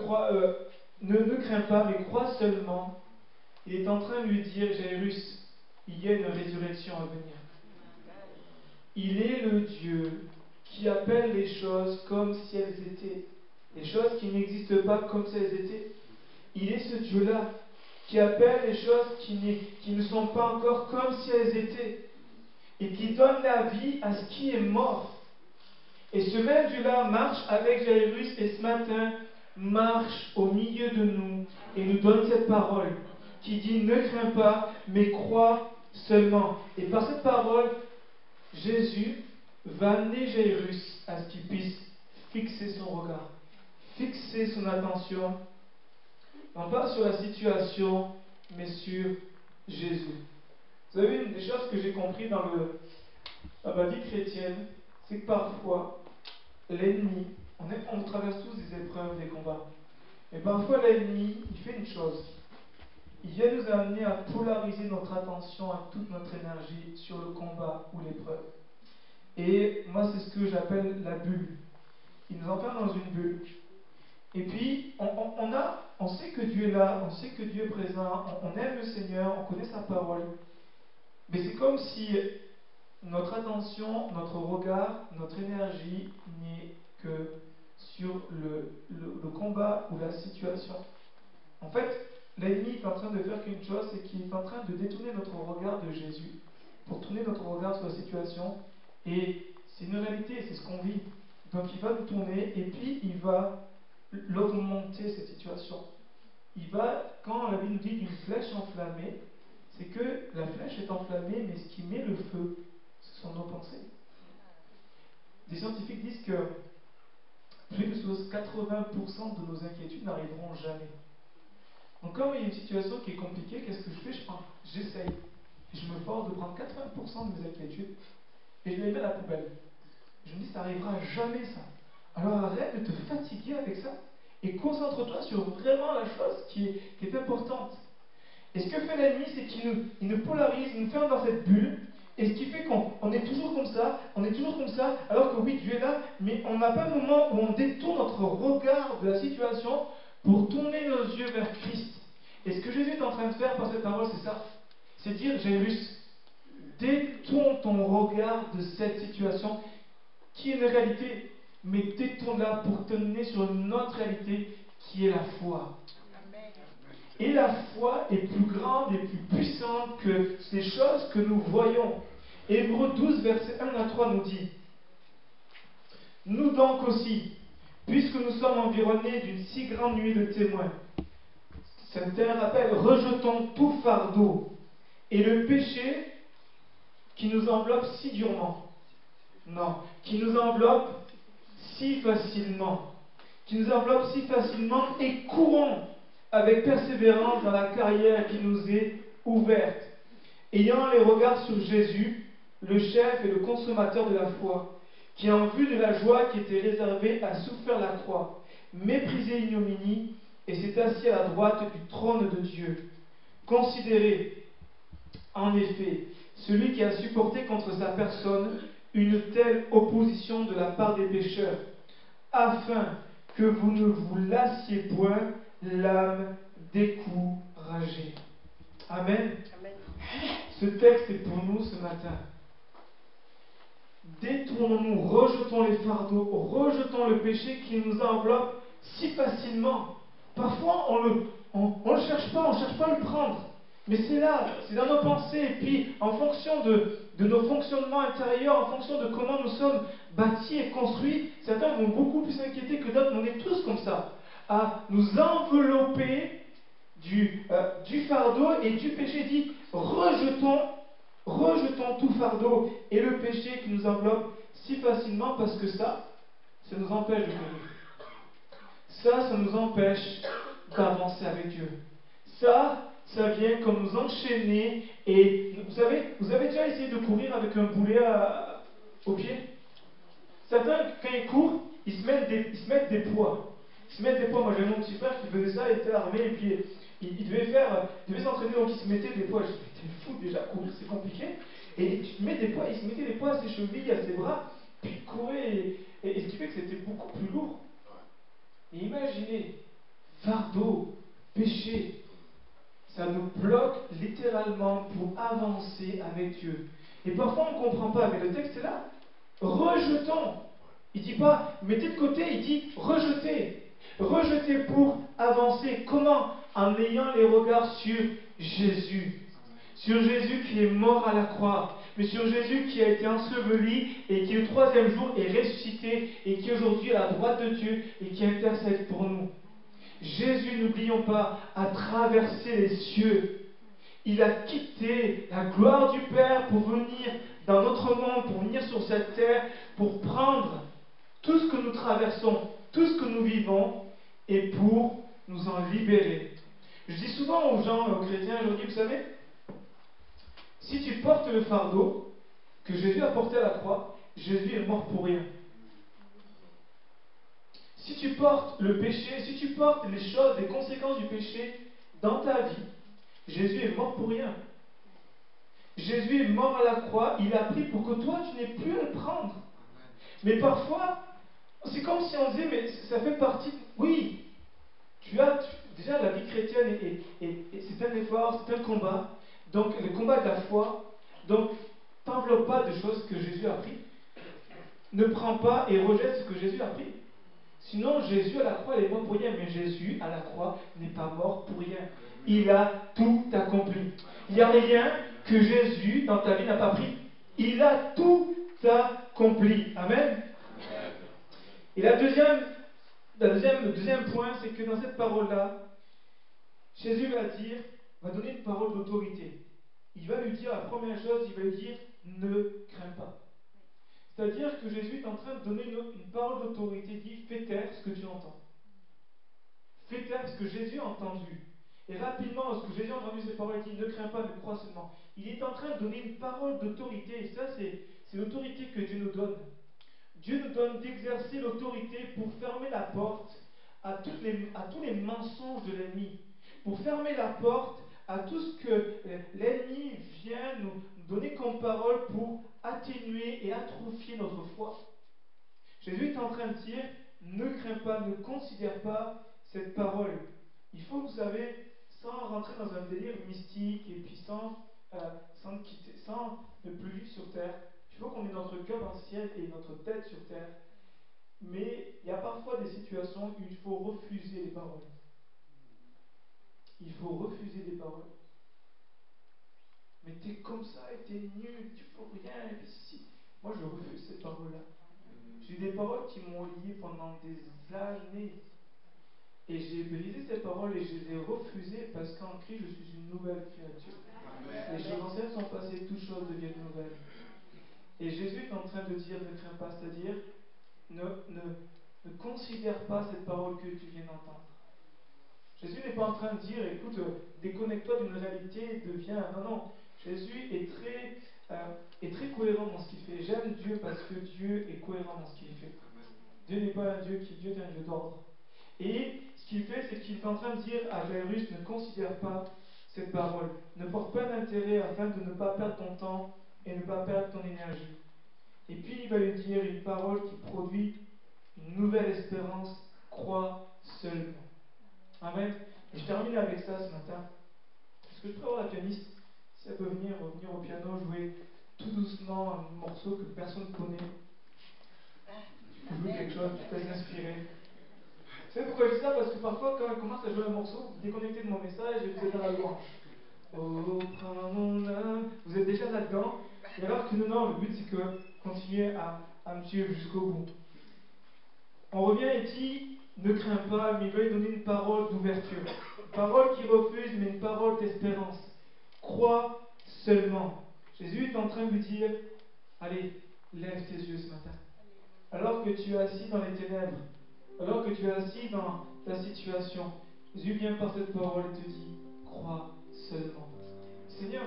crains pas, mais crois seulement, il est en train de lui dire Jairus, il y a une résurrection à venir. Il est le Dieu qui appelle les choses comme si elles étaient. Les choses qui n'existent pas comme si elles étaient. Il est ce Dieu-là qui appelle les choses qui ne sont pas encore comme si elles étaient. Et qui donne la vie à ce qui est mort. Et ce même Dieu-là marche avec Jairus et ce matin marche au milieu de nous et nous donne cette parole qui dit ne crains pas mais crois seulement. Et par cette parole, Jésus va amener Jairus à ce qu'il puisse fixer son regard, fixer son attention, non pas sur la situation, mais sur Jésus. Vous savez, une des choses que j'ai compris dans ma vie chrétienne, c'est que parfois, l'ennemi, on traverse tous des épreuves, des combats, mais parfois l'ennemi, il fait une chose. Il vient nous amener à polariser notre attention, à toute notre énergie sur le combat ou l'épreuve. Et moi, c'est ce que j'appelle la bulle. Il nous enferme dans une bulle. Et puis, on sait que Dieu est là, on sait que Dieu est présent, on aime le Seigneur, on connaît sa parole. Mais c'est comme si notre attention, notre regard, notre énergie n'est que sur le combat ou la situation. En fait, l'ennemi est en train de faire qu'une chose, c'est qu'il est en train de détourner notre regard de Jésus pour tourner notre regard sur la situation. Et c'est une réalité, c'est ce qu'on vit. Donc il va nous tourner et puis il va l'augmenter cette situation. Il va, quand la Bible nous dit d'une flèche enflammée, c'est que la flèche est enflammée, mais ce qui met le feu, ce sont nos pensées. Des scientifiques disent que plus de 80% de nos inquiétudes n'arriveront jamais. Donc quand il y a une situation qui est compliquée, qu'est-ce que je fais? J'essaye. Je me force de prendre 80% de mes inquiétudes et je les mets à la poubelle. Je me dis, ça n'arrivera jamais ça. Alors arrête de te fatiguer avec ça et concentre-toi sur vraiment la chose qui est importante. Et ce que fait l'ennemi, c'est qu'il nous polarise, il nous ferme dans cette bulle. Et ce qui fait qu'on est toujours comme ça, alors que oui, Dieu est là, mais on n'a pas un moment où on détourne notre regard de la situation pour tourner nos yeux vers Christ. Et ce que Jésus est en train de faire par cette parole, c'est ça. C'est dire, Jairus, détourne ton regard de cette situation qui est une réalité, mais détourne-la pour te mener sur une autre réalité qui est la foi. Et la foi est plus grande et plus puissante que ces choses que nous voyons. Hébreux 12, versets 1 à 3 nous dit: Nous donc aussi, puisque nous sommes environnés d'une si grande nuée de témoins, c'est un rappel, rejetons tout fardeau et le péché qui nous enveloppe si durement. Non, qui nous enveloppe si facilement. Et courons avec persévérance dans la carrière qui nous est ouverte, ayant les regards sur Jésus, le chef et le consommateur de la foi, qui en vue de la joie qui était réservée a souffert la croix, méprisé l'ignominie, et s'est assis à la droite du trône de Dieu. Considérez, en effet, celui qui a supporté contre sa personne une telle opposition de la part des pécheurs, afin que vous ne vous lassiez point l'âme découragée. Amen. Amen. Ce texte est pour nous ce matin. Détournons-nous, rejetons les fardeaux, rejetons le péché qui nous enveloppe si facilement. Parfois, on le cherche pas, on ne cherche pas à le prendre. Mais c'est là, c'est dans nos pensées. Et puis, en fonction de nos fonctionnements intérieurs, en fonction de comment nous sommes bâtis et construits, certains vont beaucoup plus s'inquiéter que d'autres. On est tous comme ça, à nous envelopper du fardeau et du péché. Dit, rejetons tout fardeau et le péché qui nous enveloppe si facilement, parce que ça nous empêche de courir. Ça nous empêche d'avancer avec Dieu. Ça vient comme nous enchaîner. Et vous avez déjà essayé de courir avec un boulet au pied? Certains, quand ils courent, ils se mettent des poids. Moi, j'ai mon petit frère qui faisait ça, il était armé, et puis il devait s'entraîner, donc il se mettait des poids. Je dis, mais t'es fou, déjà, courir, c'est compliqué. Et tu te mets des poids, il se mettait des poids à ses chevilles, à ses bras, puis il courait, et ce qui fait que c'était beaucoup plus lourd. Et imaginez, fardeau, péché, ça nous bloque littéralement pour avancer avec Dieu. Et parfois on ne comprend pas, mais le texte est là. Rejetons. Il ne dit pas mettez de côté, il dit rejetez. Rejetez pour avancer. Comment? En ayant les regards sur Jésus. Sur Jésus qui est mort à la croix. Mais sur Jésus qui a été enseveli et qui le troisième jour est ressuscité et qui aujourd'hui est à la droite de Dieu et qui intercède pour nous. Jésus, n'oublions pas, a traversé les cieux. Il a quitté la gloire du Père pour venir dans notre monde, pour venir sur cette terre, pour prendre tout ce que nous traversons, tout ce que nous vivons, et pour nous en libérer. Je dis souvent aux gens, aux chrétiens aujourd'hui, vous savez, si tu portes le fardeau que Jésus a porté à la croix, Jésus est mort pour rien. Si tu portes le péché, si tu portes les choses, les conséquences du péché dans ta vie, Jésus est mort pour rien. Jésus est mort à la croix, il a pris pour que toi tu n'aies plus à le prendre. Mais parfois, C'est comme si on disait, mais ça fait partie. Oui, déjà la vie chrétienne, c'est un effort, c'est un combat. Donc, le combat de la foi. Donc, t'enveloppe pas de choses que Jésus a pris. Ne prends pas et rejette ce que Jésus a pris. Sinon, Jésus à la croix, il est mort pour rien. Mais Jésus à la croix n'est pas mort pour rien. Il a tout accompli. Il n'y a rien que Jésus dans ta vie n'a pas pris. Il a tout accompli. Amen. Et le deuxième point, c'est que dans cette parole-là, Jésus va donner une parole d'autorité. Il va lui dire, la première chose, il va lui dire, ne crains pas. C'est-à-dire que Jésus est en train de donner une parole d'autorité, il dit, fais taire ce que tu entends. Fais taire ce que Jésus a entendu. Et rapidement, lorsque Jésus a entendu ces paroles, il dit, ne crains pas, ne crois seulement. Il est en train de donner une parole d'autorité, et ça, c'est l'autorité que Dieu nous donne. Dieu nous donne d'exercer l'autorité pour fermer la porte à tous les mensonges de l'ennemi, pour fermer la porte à tout ce que l'ennemi vient nous donner comme parole pour atténuer et atrophier notre foi. Jésus est en train de dire, ne crains pas, ne considère pas cette parole. Il faut, vous savez, sans rentrer dans un délire mystique et puis sans ne plus vivre sur terre, il faut qu'on ait notre cœur dans le ciel et notre tête sur terre. Mais il y a parfois des situations où il faut refuser les paroles. Il faut refuser les paroles. Mais t'es comme ça et t'es nul, tu fais rien. Et puis si. Moi je refuse ces paroles-là. J'ai des paroles qui m'ont lié pendant des années. Et j'ai brisé ces paroles et je les ai refusées parce qu'en Christ je suis une nouvelle créature. Les choses anciennes sont passées, toutes choses deviennent nouvelles. Et Jésus est en train de dire, ne crains pas, c'est-à-dire, ne considère pas cette parole que tu viens d'entendre. Jésus n'est pas en train de dire, écoute, déconnecte-toi d'une réalité, deviens. Non, non. Jésus est très cohérent dans ce qu'il fait. J'aime Dieu parce que Dieu est cohérent dans ce qu'il fait. Dieu n'est pas un Dieu Dieu est un Dieu d'ordre. Et ce qu'il fait, c'est qu'il est en train de dire à Jairus, ne considère pas cette parole. Ne porte pas d'intérêt afin de ne pas perdre ton temps et ne pas perdre ton énergie. Et puis il va lui dire une parole qui produit une nouvelle espérance, crois seulement. Amen. Et je termine avec ça ce matin. Est-ce que je peux avoir la pianiste, si elle peut revenir au piano, jouer tout doucement un morceau que personne ne connaît. Jouer quelque chose qui peut s'inspirer. Vous savez pourquoi je dis ça? Parce que parfois, quand elle commence à jouer un morceau, vous déconnectez de mon message et vous êtes dans la louange. Oh, prends mon âme. Vous êtes déjà là-dedans. Et alors que non, le but c'est que continuez à me suivre jusqu'au bout. On revient et dit, ne crains pas, mais il va lui donner une parole d'ouverture. Une parole qui refuse, mais une parole d'espérance. Crois seulement. Jésus est en train de lui dire, allez, lève tes yeux ce matin. Alors que tu es assis dans les ténèbres, alors que tu es assis dans ta situation, Jésus vient par cette parole et te dit, crois seulement. Seigneur,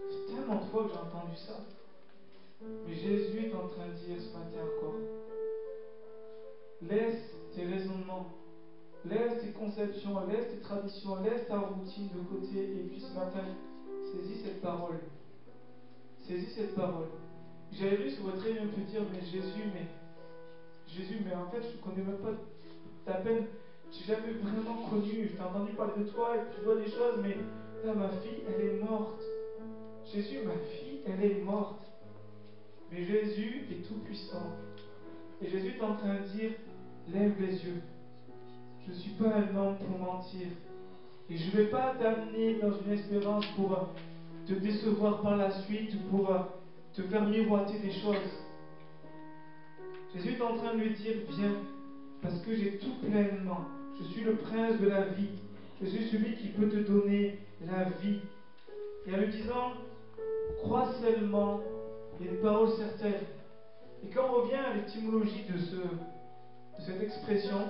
c'est tellement de fois que j'ai entendu ça. Mais Jésus est en train de dire ce matin encore, laisse tes raisonnements, laisse tes conceptions, laisse tes traditions, laisse ta routine de côté et puis ce matin, saisis cette parole. Saisis cette parole. Jairus aurait très bien pu dire, mais Jésus, mais en fait, je ne connais même pas ta peine, je n'ai jamais vraiment connu, je t'ai entendu parler de toi et puis je vois des choses, mais là, ma fille, elle est morte. Jésus, ma fille, elle est morte. Mais Jésus est tout puissant. Et Jésus est en train de dire, lève les yeux. Je ne suis pas un homme pour mentir. Et je ne vais pas t'amener dans une espérance pour te décevoir par la suite, pour te faire miroiter des choses. Jésus est en train de lui dire, viens, parce que j'ai tout pleinement. Je suis le prince de la vie. Je suis celui qui peut te donner la vie. Et en lui disant, crois seulement, il y a des paroles certaines. Et quand on revient à l'étymologie de cette expression,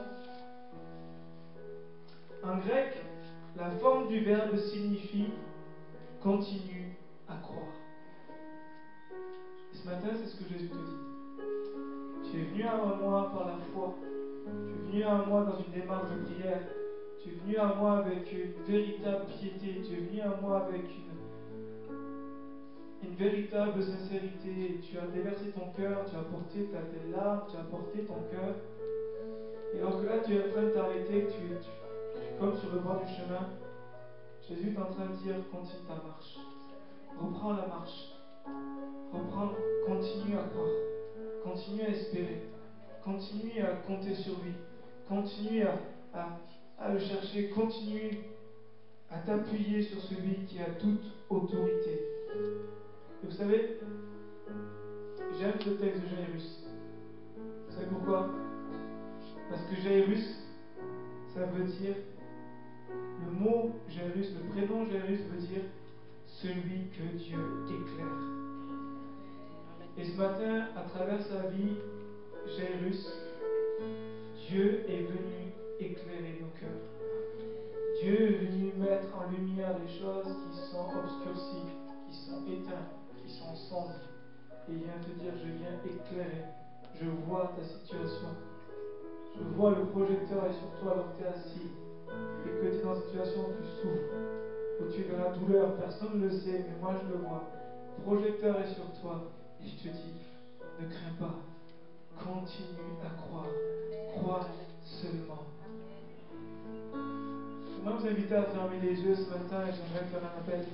en grec, la forme du verbe signifie continue à croire. Et ce matin, c'est ce que Jésus te dit. Tu es venu à moi par la foi. Tu es venu à moi dans une démarche de prière. Tu es venu à moi avec une véritable piété. Tu es venu à moi avec une véritable sincérité. Tu as déversé ton cœur, tu as porté tes larmes, tu as porté ton cœur. Et alors que là, tu es en train de t'arrêter, que tu es comme sur le bord du chemin, Jésus est en train de dire, continue ta marche. Reprends la marche. Reprends, continue à croire. Continue à espérer. Continue à compter sur lui. Continue à le chercher. Continue à t'appuyer sur celui qui a toute autorité. Et vous savez, j'aime ce texte de Jairus. Vous savez pourquoi? Parce que Jairus, ça veut dire, le mot Jairus, le prénom Jairus veut dire celui que Dieu éclaire. Et ce matin, à travers sa vie, Jairus, Dieu est venu éclairer nos cœurs. Dieu est venu mettre en lumière les choses qui sont obscurcies, qui sont éteintes, qui sont sombres. Et il vient te dire, je viens éclairer. Je vois ta situation. Je vois le projecteur est sur toi alors que tu es assis. Et que tu es dans une situation où tu souffres, où tu es dans la douleur. Personne ne le sait, mais moi je le vois. Le projecteur est sur toi. Et je te dis, ne crains pas. Continue à croire. Crois seulement. J'aimerais vous inviter à fermer les yeux ce matin et j'aimerais faire un appel.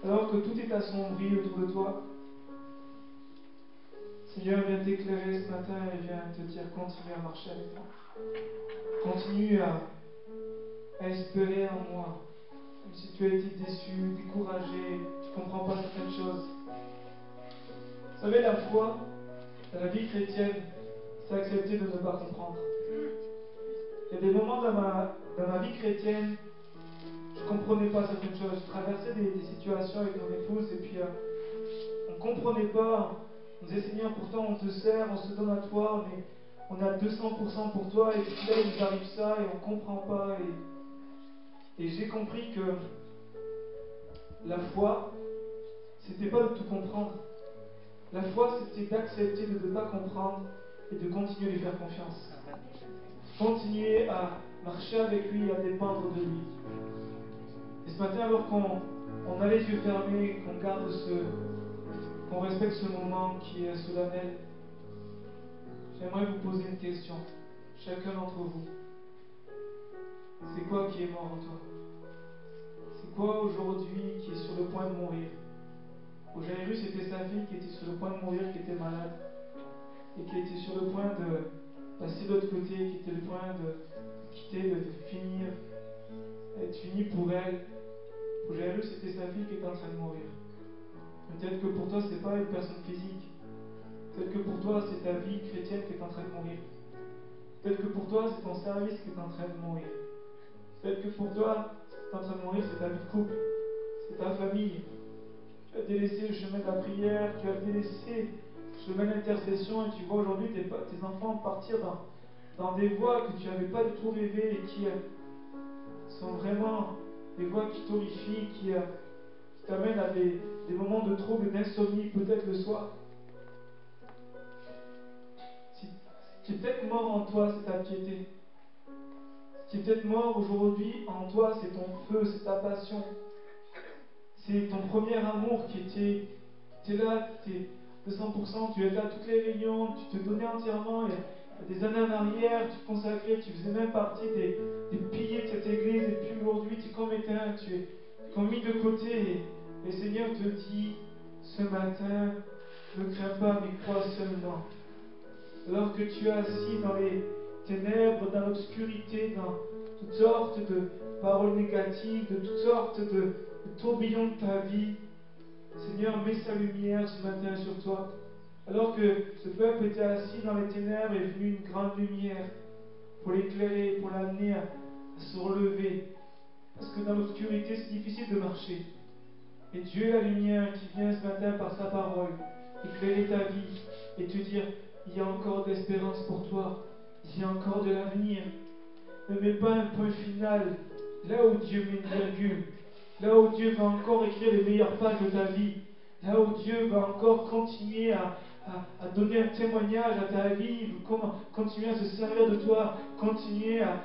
Alors que tout est assombri autour de toi, Seigneur vient t'éclairer ce matin et vient te dire continue à marcher avec moi. Continue à espérer en moi. Même si tu as été déçu, découragé, tu ne comprends pas certaines choses. Vous savez, la foi, dans la vie chrétienne, c'est accepter de ne pas comprendre. Il y a des moments dans ma vie chrétienne, je ne comprenais pas certaines choses. Je traversais des situations avec mon épouse et puis on ne comprenait pas. On disait Seigneur, pourtant on te sert, on se donne à toi, on a 200% pour toi et puis là il nous arrive ça et on ne comprend pas. Et j'ai compris que la foi, c'était pas de tout comprendre. La foi, c'était d'accepter de ne pas comprendre et de continuer à lui faire confiance. Continuer à marcher avec lui, à dépendre de lui. Et ce matin, alors qu'on a les yeux fermés, qu'on respecte ce moment qui est solennel, j'aimerais vous poser une question. Chacun d'entre vous, c'est quoi qui est mort en toi? C'est quoi aujourd'hui qui est sur le point de mourir? Au Jairus, c'était sa fille qui était sur le point de mourir, qui était malade, et qui était sur le point de passer de l'autre côté, qui était le point de quitter, de finir, d'être fini pour elle. Pour Jairus, c'était sa fille qui était en train de mourir. Peut-être que pour toi, ce n'est pas une personne physique. Peut-être que pour toi, c'est ta vie chrétienne qui est en train de mourir. Peut-être que pour toi, c'est ton service qui est en train de mourir. Peut-être que pour toi, ce qui est en train de mourir, c'est ta vie de couple, c'est ta famille. Tu as délaissé le chemin de la prière, tu as délaissé le chemin d'intercession et tu vois aujourd'hui tes enfants partir dans des voies que tu n'avais pas du tout rêvé et qui sont vraiment des voies qui t'horrifient, qui t'amènent à des moments de trouble, d'insomnie, peut-être le soir. Si tu es peut-être mort en toi, c'est ta piété. Si tu es peut-être mort aujourd'hui en toi, c'est ton feu, c'est ta passion. C'est ton premier amour qui était là, tu es de 100%, tu étais à toutes les réunions, tu te donnais entièrement. Il y a des années en arrière, tu te consacrais, tu faisais même partie des piliers de cette église, et puis aujourd'hui tu es comme éteint, tu es comme mis de côté. Et le Seigneur te dit ce matin, ne crains pas, mais crois seulement. Alors que tu es assis dans les ténèbres, dans l'obscurité, dans toutes sortes de paroles négatives, de toutes sortes de tourbillons de ta vie, Seigneur, mets sa lumière ce matin sur toi. Alors que ce peuple était assis dans les ténèbres, est venue une grande lumière pour l'éclairer, pour l'amener à se relever. Parce que dans l'obscurité, c'est difficile de marcher. Et Dieu est la lumière qui vient ce matin par sa parole, éclairer ta vie et te dire, il y a encore d'espérance pour toi, il y a encore de l'avenir. Ne mets pas un point final là où Dieu met une virgule, là où Dieu va encore écrire les meilleures pages de ta vie, là où Dieu va encore continuer à à donner un témoignage à ta vie, continuer à se servir de toi, continuer à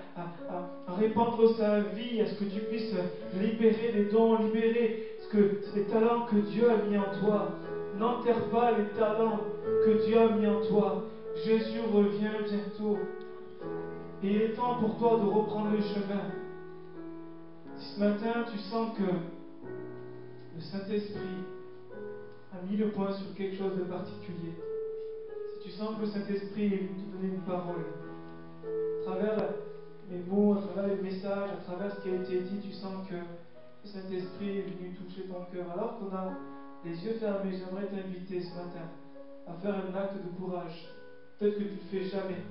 répandre sa vie, à ce que tu puisses libérer les dons, libérer les talents que Dieu a mis en toi. N'enterre pas les talents que Dieu a mis en toi. Jésus revient bientôt. Et il est temps pour toi de reprendre le chemin. Si ce matin tu sens que le Saint-Esprit a mis le point sur quelque chose de particulier, si tu sens que le Saint-Esprit est venu te donner une parole, à travers les mots, à travers les messages, à travers ce qui a été dit, tu sens que le Saint-Esprit est venu toucher ton cœur, alors qu'on a les yeux fermés, j'aimerais t'inviter ce matin à faire un acte de courage. Peut-être que tu ne le fais jamais.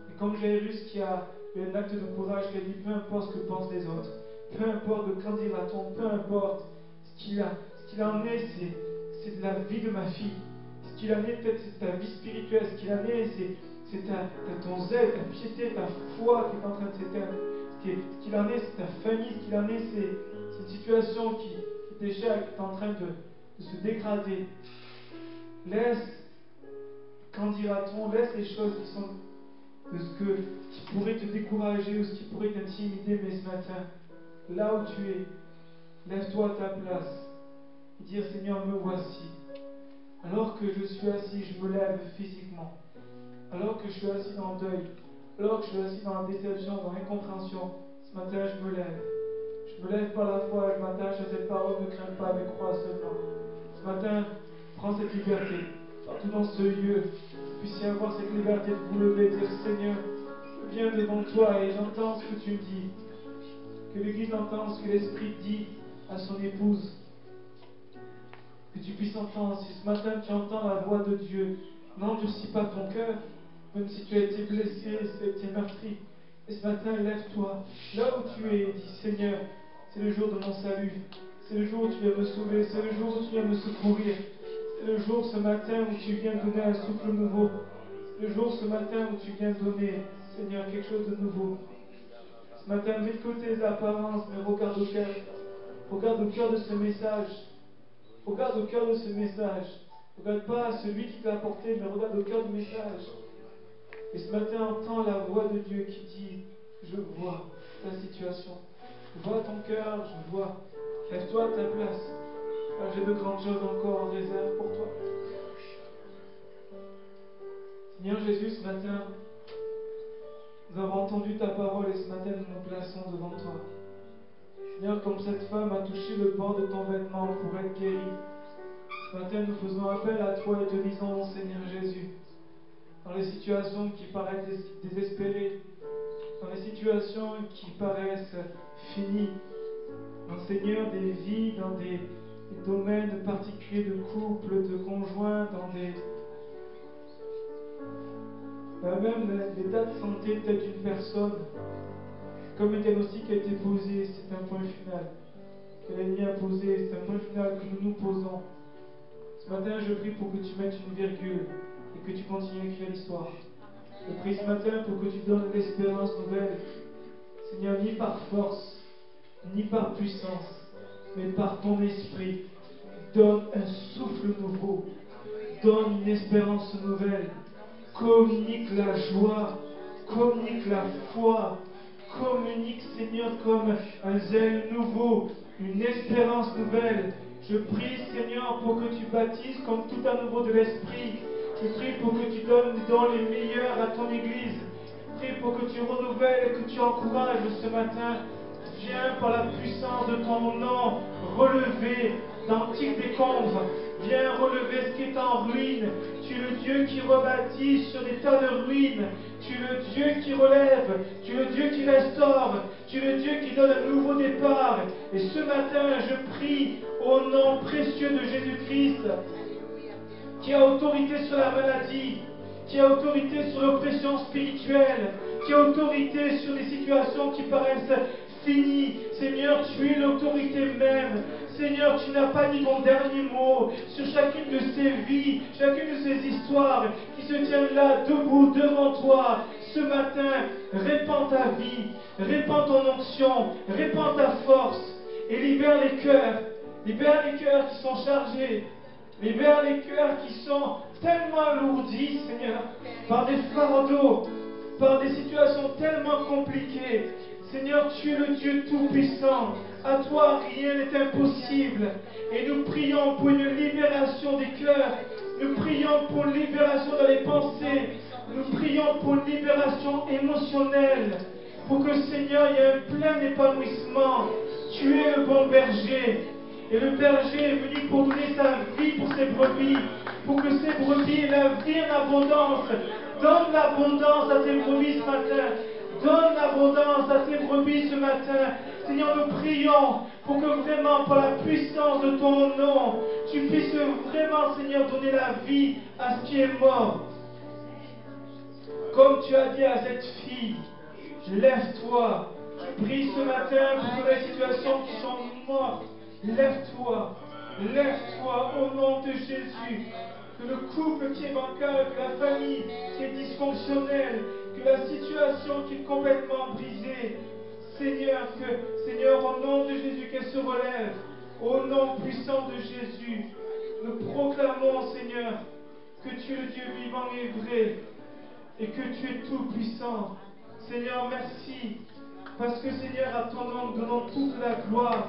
Et comme Jairus qui a eu un acte de courage, qui a dit peu importe ce que pensent les autres, peu importe le qu'en dira-t-on, peu importe ce qu'il en est, c'est de la vie de ma fille. Ce qu'il en est, peut-être c'est ta vie spirituelle. Ce qu'il en est, c'est ton zèle, ta piété, ta foi qui est en train de s'éteindre. Ce qu'il en est, c'est ta famille. Ce qu'il en est, c'est une situation qui déjà est en train de se dégrader. Laisse, qu'en dira-t-on, laisse les choses qui sont de qui pourrait te décourager ou ce qui pourrait t'intimider, mais ce matin, là où tu es, lève-toi à ta place et dire Seigneur, me voici. Alors que je suis assis, je me lève physiquement. Alors que je suis assis dans le deuil, alors que je suis assis dans la déception, dans l'incompréhension, ce matin je me lève. Je me lève par la foi, je m'attache à cette parole, ne crains pas, mais crois seulement. Ce matin, prends cette liberté. Partout dans ce lieu, vous puissiez avoir cette liberté de vous lever, de dire Seigneur, je viens devant toi et j'entends ce que tu me dis. Que l'Église entende ce que l'Esprit dit à son épouse. Que tu puisses entendre, si ce matin tu entends la voix de Dieu, n'endurcis pas ton cœur, même si tu as été blessé, si tu as été meurtri. Et ce matin, lève-toi, là où tu es, et dis Seigneur, c'est le jour de mon salut, c'est le jour où tu viens me sauver, c'est le jour où tu viens me secourir, c'est le jour ce matin où tu viens donner un souffle nouveau, c'est le jour ce matin où tu viens donner, Seigneur, quelque chose de nouveau. Ce matin, mets de côté les apparences, mais regarde au cœur. Regarde au cœur de ce message. Regarde au cœur de ce message. Regarde pas celui qui t'a apporté, mais regarde au cœur du message. Et ce matin, entends la voix de Dieu qui dit, je vois ta situation. Je vois ton cœur, je vois. Lève-toi à ta place. Car j'ai de grandes choses encore en réserve pour toi. Seigneur Jésus, ce matin, nous avons entendu ta parole et ce matin, nous nous plaçons devant toi. Seigneur, comme cette femme a touché le bord de ton vêtement pour être guérie, ce matin, nous faisons appel à toi et te disons, Seigneur Jésus, dans les situations qui paraissent désespérées, dans les situations qui paraissent finies, dans, Seigneur, des vies, dans des domaines particuliers de couple, de conjoints, dans même l'état de santé peut-être d'une personne, comme le diagnostic a été posé, c'est un point final. Que l'ennemi a posé, c'est un point final que nous nous posons. Ce matin, je prie pour que tu mettes une virgule et que tu continues à écrire l'histoire. Je prie ce matin pour que tu donnes l'espérance nouvelle. Seigneur, ni par force, ni par puissance, mais par ton esprit. Donne un souffle nouveau. Donne une espérance nouvelle. Communique la joie. Communique la foi. Communique, Seigneur, comme un zèle nouveau, une espérance nouvelle. Je prie, Seigneur, pour que tu baptises comme tout à nouveau de l'Esprit. Je prie pour que tu donnes dans les meilleurs à ton Église. Je prie pour que tu renouvelles et que tu encourages ce matin. Viens par la puissance de ton nom relever d'antiques décombres. Viens relever ce qui est en ruine. Tu es le Dieu qui rebâtit sur des tas de ruines. Tu es le Dieu qui relève. Tu es le Dieu qui restaure. Tu es le Dieu qui donne un nouveau départ. Et ce matin, je prie au nom précieux de Jésus-Christ, qui a autorité sur la maladie, qui a autorité sur l'oppression spirituelle, qui a autorité sur des situations qui paraissent finies. Seigneur, tu es l'autorité même. Seigneur, tu n'as pas dit ton dernier mot sur chacune de ces vies, chacune de ces histoires qui se tiennent là, debout, devant toi. Ce matin, répands ta vie, répands ton onction, répands ta force et libère les cœurs qui sont chargés, Libère les cœurs qui sont tellement alourdis, Seigneur, par des fardeaux, par des situations tellement compliquées. Seigneur, tu es le Dieu Tout-Puissant. À toi, rien n'est impossible. Et nous prions pour une libération des cœurs. Nous prions pour une libération dans les pensées. Nous prions pour une libération émotionnelle. Pour que, Seigneur, il y ait un plein épanouissement. Tu es le bon berger. Et le berger est venu pour donner sa vie pour ses brebis. Pour que ces brebis aient la vie en abondance. Donne l'abondance à tes brebis ce matin. Donne l'abondance à tes brebis ce matin. Seigneur, nous prions pour que vraiment, par la puissance de ton nom, tu puisses vraiment, Seigneur, donner la vie à ce qui est mort. Comme tu as dit à cette fille, lève-toi. Je prie ce matin pour les situations qui sont mortes. Lève-toi. Lève-toi au nom de Jésus. Que le couple qui est bancal, que la famille qui est dysfonctionnelle, que la situation qui est complètement brisée, Seigneur, au nom de Jésus, qu'elle se relève. Au nom puissant de Jésus, nous proclamons, Seigneur, que tu es le Dieu vivant et vrai, et que tu es tout puissant. Seigneur, merci, parce que Seigneur, à ton nom, nous donnons toute la gloire.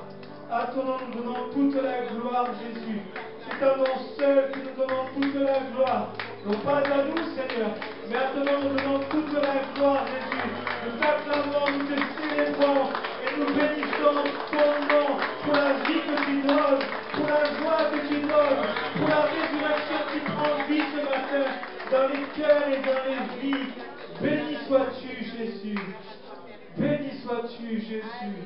À ton nom, nous donnons toute la gloire, Jésus. C'est à nom seul que nous donnons toute la gloire. Non pas à nous, Seigneur, mais à ton nom, nous donnons toute la gloire, Jésus. Nous t'acclamons, nous te célébrons et nous bénissons ton nom pour la vie que tu donnes, pour la joie que tu donnes, pour la résurrection qui prend vie ce matin dans les cœurs et dans les vies. Béni sois-tu, Jésus. Béni sois-tu, Jésus.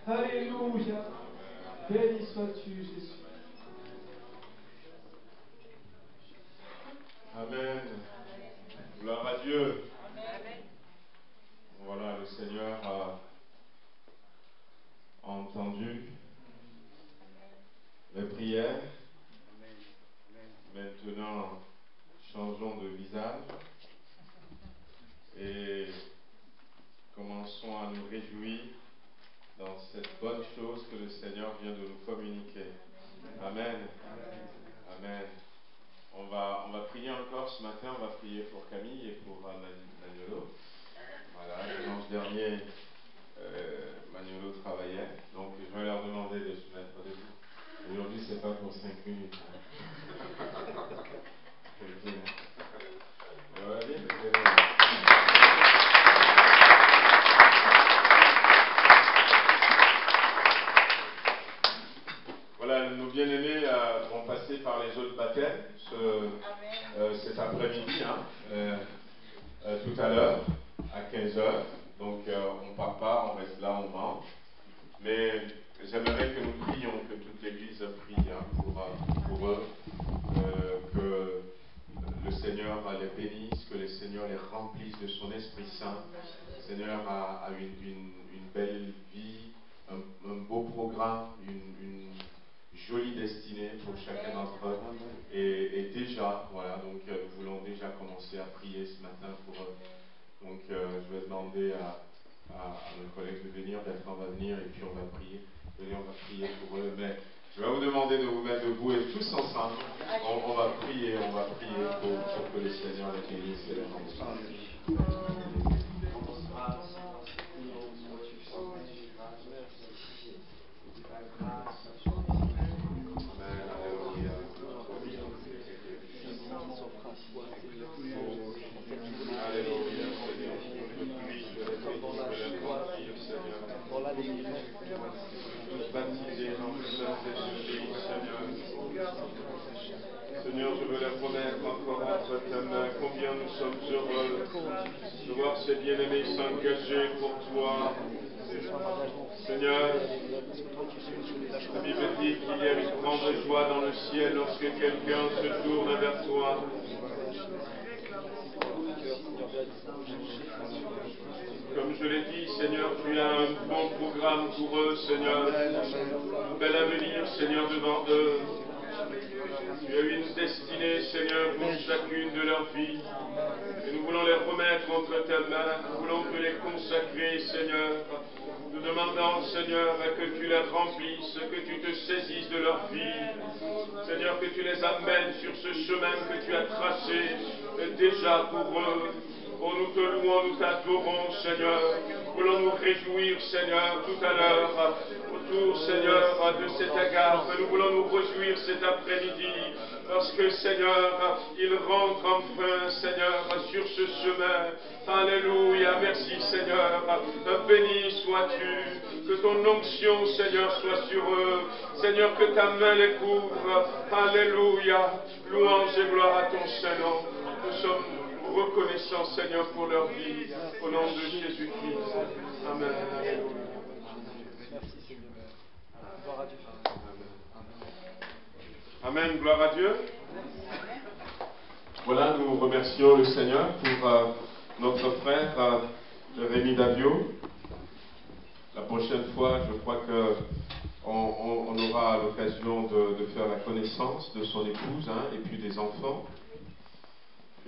Alléluia. Béni sois-tu, Jésus. Amen. Gloire à Dieu. Voilà, le Seigneur a entendu les prières. Maintenant, changeons de visage et commençons à nous réjouir dans cette bonne chose que le Seigneur vient de nous communiquer. Amen. Amen. On va prier encore ce matin, on va prier pour Camille et pour Maniolo. Voilà, dimanche dernier, Maniolo travaillait, donc je vais leur demander de se mettre debout. Aujourd'hui, c'est pas pour 5 minutes. Voilà, nos bien-aimés vont passer par les eaux de baptême cet après-midi, tout à l'heure, à 15h. Donc on ne part pas, on reste là, on mange. Mais j'aimerais que nous prions, que toute l'Église prie pour eux, que le Seigneur les bénisse, que le Seigneur les remplisse de son Esprit Saint. Le Seigneur a une belle vie, un beau programme, une jolie destinée pour chacun d'entre eux. Et déjà, voilà, donc nous voulons déjà commencer à prier ce matin pour eux. Donc je vais demander à mes collègues de venir, Bertrand va venir et puis on va prier. Venez, on va prier pour eux. Mais je vais vous demander de vous mettre debout et tous ensemble, on va prier pour que le Seigneur les bénisse et les remplisse. Seigneur, je veux les remettre encore entre ta main. Combien nous sommes heureux de voir ces bien-aimés s'engager pour toi. Seigneur, la Bible dit qu'il y a une grande joie dans le ciel lorsque quelqu'un se tourne vers toi. Comme je l'ai dit, Seigneur, tu as un bon programme pour eux, Seigneur. Un bel avenir, Seigneur, devant eux. Tu as une destinée, Seigneur, pour chacune de leurs vies. Et nous voulons les remettre entre ta main. Nous voulons te les consacrer, Seigneur. Nous demandant, Seigneur, que tu les remplisses, que tu te saisisses de leur vie. Seigneur, que tu les amènes sur ce chemin que tu as tracé déjà pour eux. Oh, nous te louons, nous t'adorons, Seigneur. Voulons nous réjouir, Seigneur, tout à l'heure, autour, Seigneur, de cet égard. Nous voulons nous réjouir cet après-midi, parce que, Seigneur, ils rentrent enfin, Seigneur, sur ce chemin. Alléluia, merci, Seigneur. Béni sois-tu, que ton onction, Seigneur, soit sur eux. Seigneur, que ta main les couvre. Alléluia, louange et gloire à ton Saint-Nom. Nous sommes reconnaissants, Seigneur, pour leur vie, au nom de Jésus-Christ. Amen. Alléluia. Merci Seigneur. Gloire à Dieu. Amen. Gloire à Dieu. Voilà, nous remercions le Seigneur pour notre frère Rémi Davio. La prochaine fois, je crois que on aura l'occasion de faire la connaissance de son épouse et puis des enfants.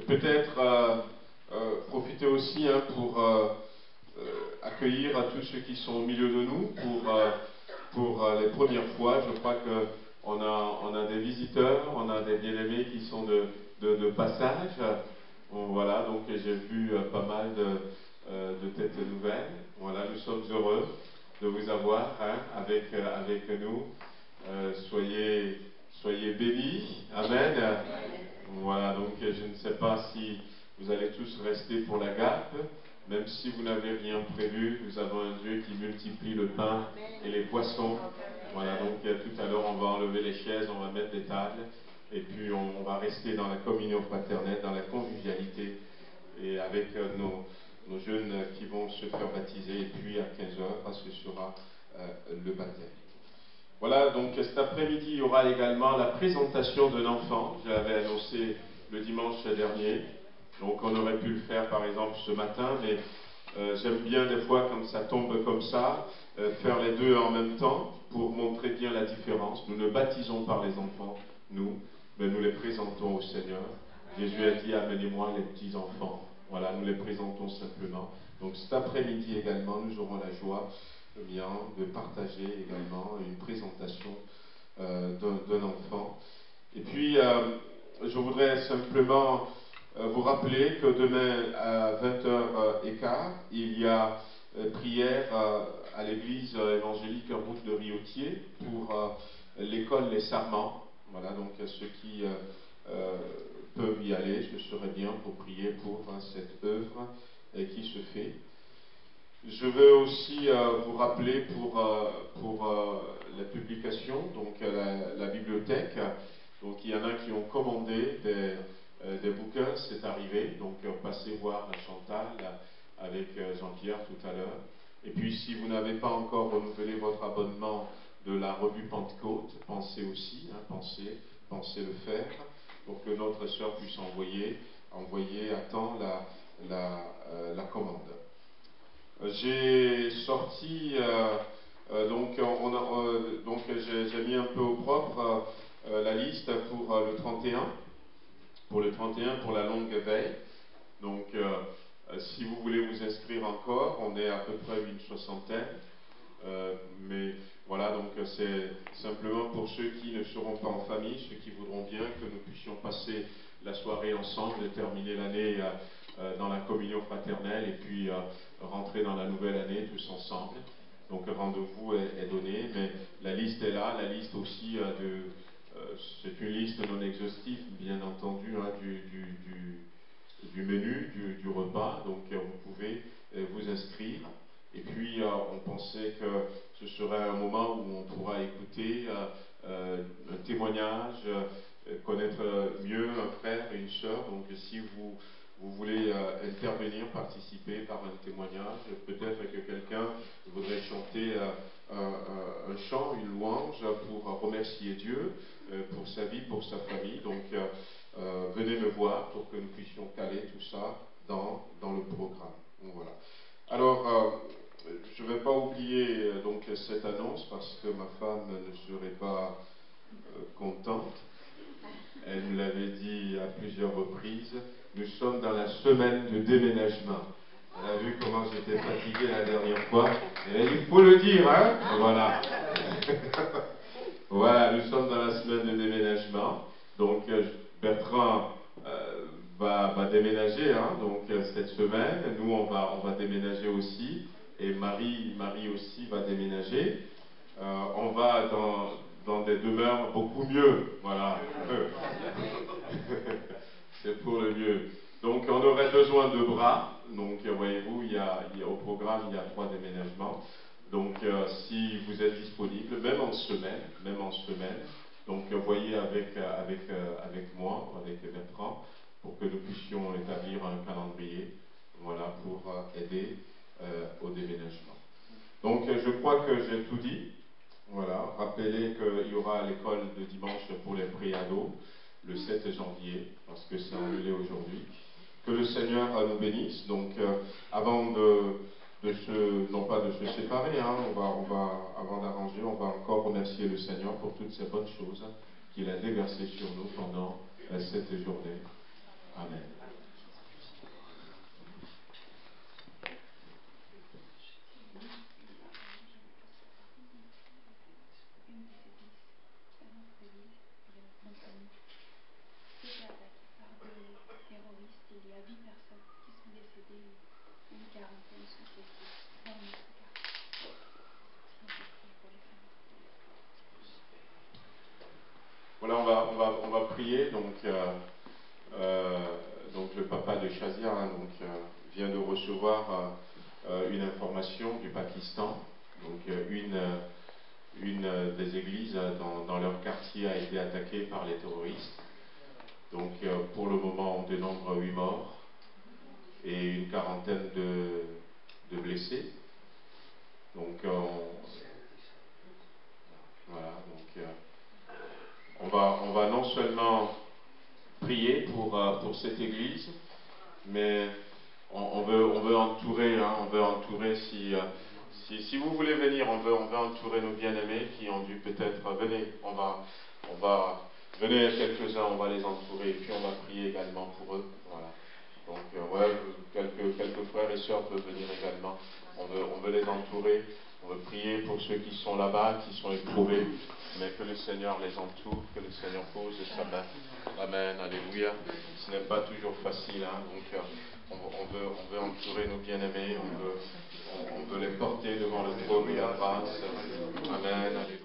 Et peut-être profiter aussi pour accueillir à tous ceux qui sont au milieu de nous pour les premières fois. Je crois qu'on a des visiteurs, on a des bien-aimés qui sont de passage. Bon, voilà, donc j'ai vu pas mal de têtes nouvelles. Voilà, nous sommes heureux de vous avoir avec nous. Soyez bénis. Amen. Voilà, donc je ne sais pas si vous allez tous rester pour la gâte. Même si vous n'avez rien prévu, nous avons un Dieu qui multiplie le pain et les poissons. Voilà, donc tout à l'heure, on va enlever les chaises, on va mettre des tables, et puis on va rester dans la communion fraternelle, dans la convivialité, et avec nos jeunes qui vont se faire baptiser, et puis à 15h, ce sera le baptême. Voilà, donc cet après-midi, il y aura également la présentation d'un enfant. Je l'avais annoncé le dimanche dernier. Donc on aurait pu le faire par exemple ce matin, mais j'aime bien des fois quand ça tombe comme ça, faire les deux en même temps pour montrer bien la différence. Nous ne baptisons pas les enfants, mais nous les présentons au Seigneur. Jésus a dit, amenez-moi les petits enfants. Voilà, nous les présentons simplement. Donc cet après-midi également, nous aurons la joie de partager également une présentation d'un enfant. Et puis, je voudrais simplement vous rappeler que demain à 20h15, il y a prière à l'église évangélique Route de Riotier pour l'école Les Sarments. Voilà, donc ceux qui peuvent y aller, ce serait bien pour prier pour cette œuvre qui se fait. Je veux aussi vous rappeler pour la publication, donc la bibliothèque. Donc il y en a qui ont commandé des bouquins, c'est arrivé. Donc passez voir Chantal avec Jean-Pierre tout à l'heure. Et puis si vous n'avez pas encore renouvelé votre abonnement de la revue Pentecôte, pensez aussi, pensez le faire pour que notre sœur puisse envoyer à temps la commande. J'ai sorti, donc j'ai mis un peu au propre la liste pour le 31, pour la longue veille. Donc si vous voulez vous inscrire encore, on est à peu près une soixantaine. Mais voilà, donc c'est simplement pour ceux qui ne seront pas en famille, ceux qui voudront bien que nous puissions passer la soirée ensemble et terminer l'année dans la communion fraternelle et puis rentrer dans la nouvelle année tous ensemble. Donc le rendez-vous est donné, mais la liste est là, la liste aussi c'est une liste non exhaustive, bien entendu, du menu, du repas, donc vous pouvez vous inscrire. Et puis on pensait que ce serait un moment où on pourra écouter un témoignage, connaître mieux un frère et une sœur. Donc si vous voulez intervenir, participer par un témoignage, peut-être que quelqu'un voudrait chanter un chant, une louange pour remercier Dieu pour sa vie, pour sa famille. Donc venez me voir pour que nous puissions caler tout ça dans le programme. Donc, voilà. Alors, je ne vais pas oublier donc cette annonce parce que ma femme ne serait pas contente. Elle me l'avait dit à plusieurs reprises. Nous sommes dans la semaine de déménagement. On a vu comment j'étais fatigué la dernière fois. Et il faut le dire, hein? Voilà. Voilà, nous sommes dans la semaine de déménagement. Donc, Bertrand va déménager donc, cette semaine. Nous, on va déménager aussi. Et Marie aussi va déménager. On va dans des demeures beaucoup mieux. Voilà. C'est pour le mieux. Donc, on aurait besoin de bras. Donc, voyez-vous, au programme, il y a 3 déménagements. Donc, si vous êtes disponible, même en semaine, donc voyez avec moi, avec Bertrand, pour que nous puissions établir un calendrier, voilà, pour aider au déménagement. Donc, je crois que j'ai tout dit. Voilà, rappelez qu'il y aura l'école de dimanche pour les préados le 7 janvier, parce que c'est annulé aujourd'hui. Que le Seigneur nous bénisse. Donc, avant non pas de se séparer, hein, avant d'arranger, on va encore remercier le Seigneur pour toutes ces bonnes choses qu'il a déversées sur nous pendant cette journée. Amen. Il y a 8 personnes qui sont décédées, une quarantaine sont blessées dans notre quartier. Voilà, on va prier. Donc le papa de Shazia vient de recevoir une information du Pakistan. Donc une des églises dans leur quartier a été attaquée par les terroristes. Donc pour le moment on dénombre 8 morts et une quarantaine de blessés. Donc voilà, on va non seulement prier pour cette église, mais on veut entourer, si vous voulez venir, on veut entourer nos bien-aimés qui ont dû peut-être venir. Venez quelques-uns, on va les entourer et puis on va prier également pour eux. Voilà. Donc quelques frères et sœurs peuvent venir également. On veut les entourer. On veut prier pour ceux qui sont là-bas, qui sont éprouvés, mais que le Seigneur les entoure, que le Seigneur pose sa main. Amen, alléluia. Ce n'est pas toujours facile, hein, donc on veut entourer nos bien-aimés, on veut les porter devant le trône de la grâce. Amen, alléluia.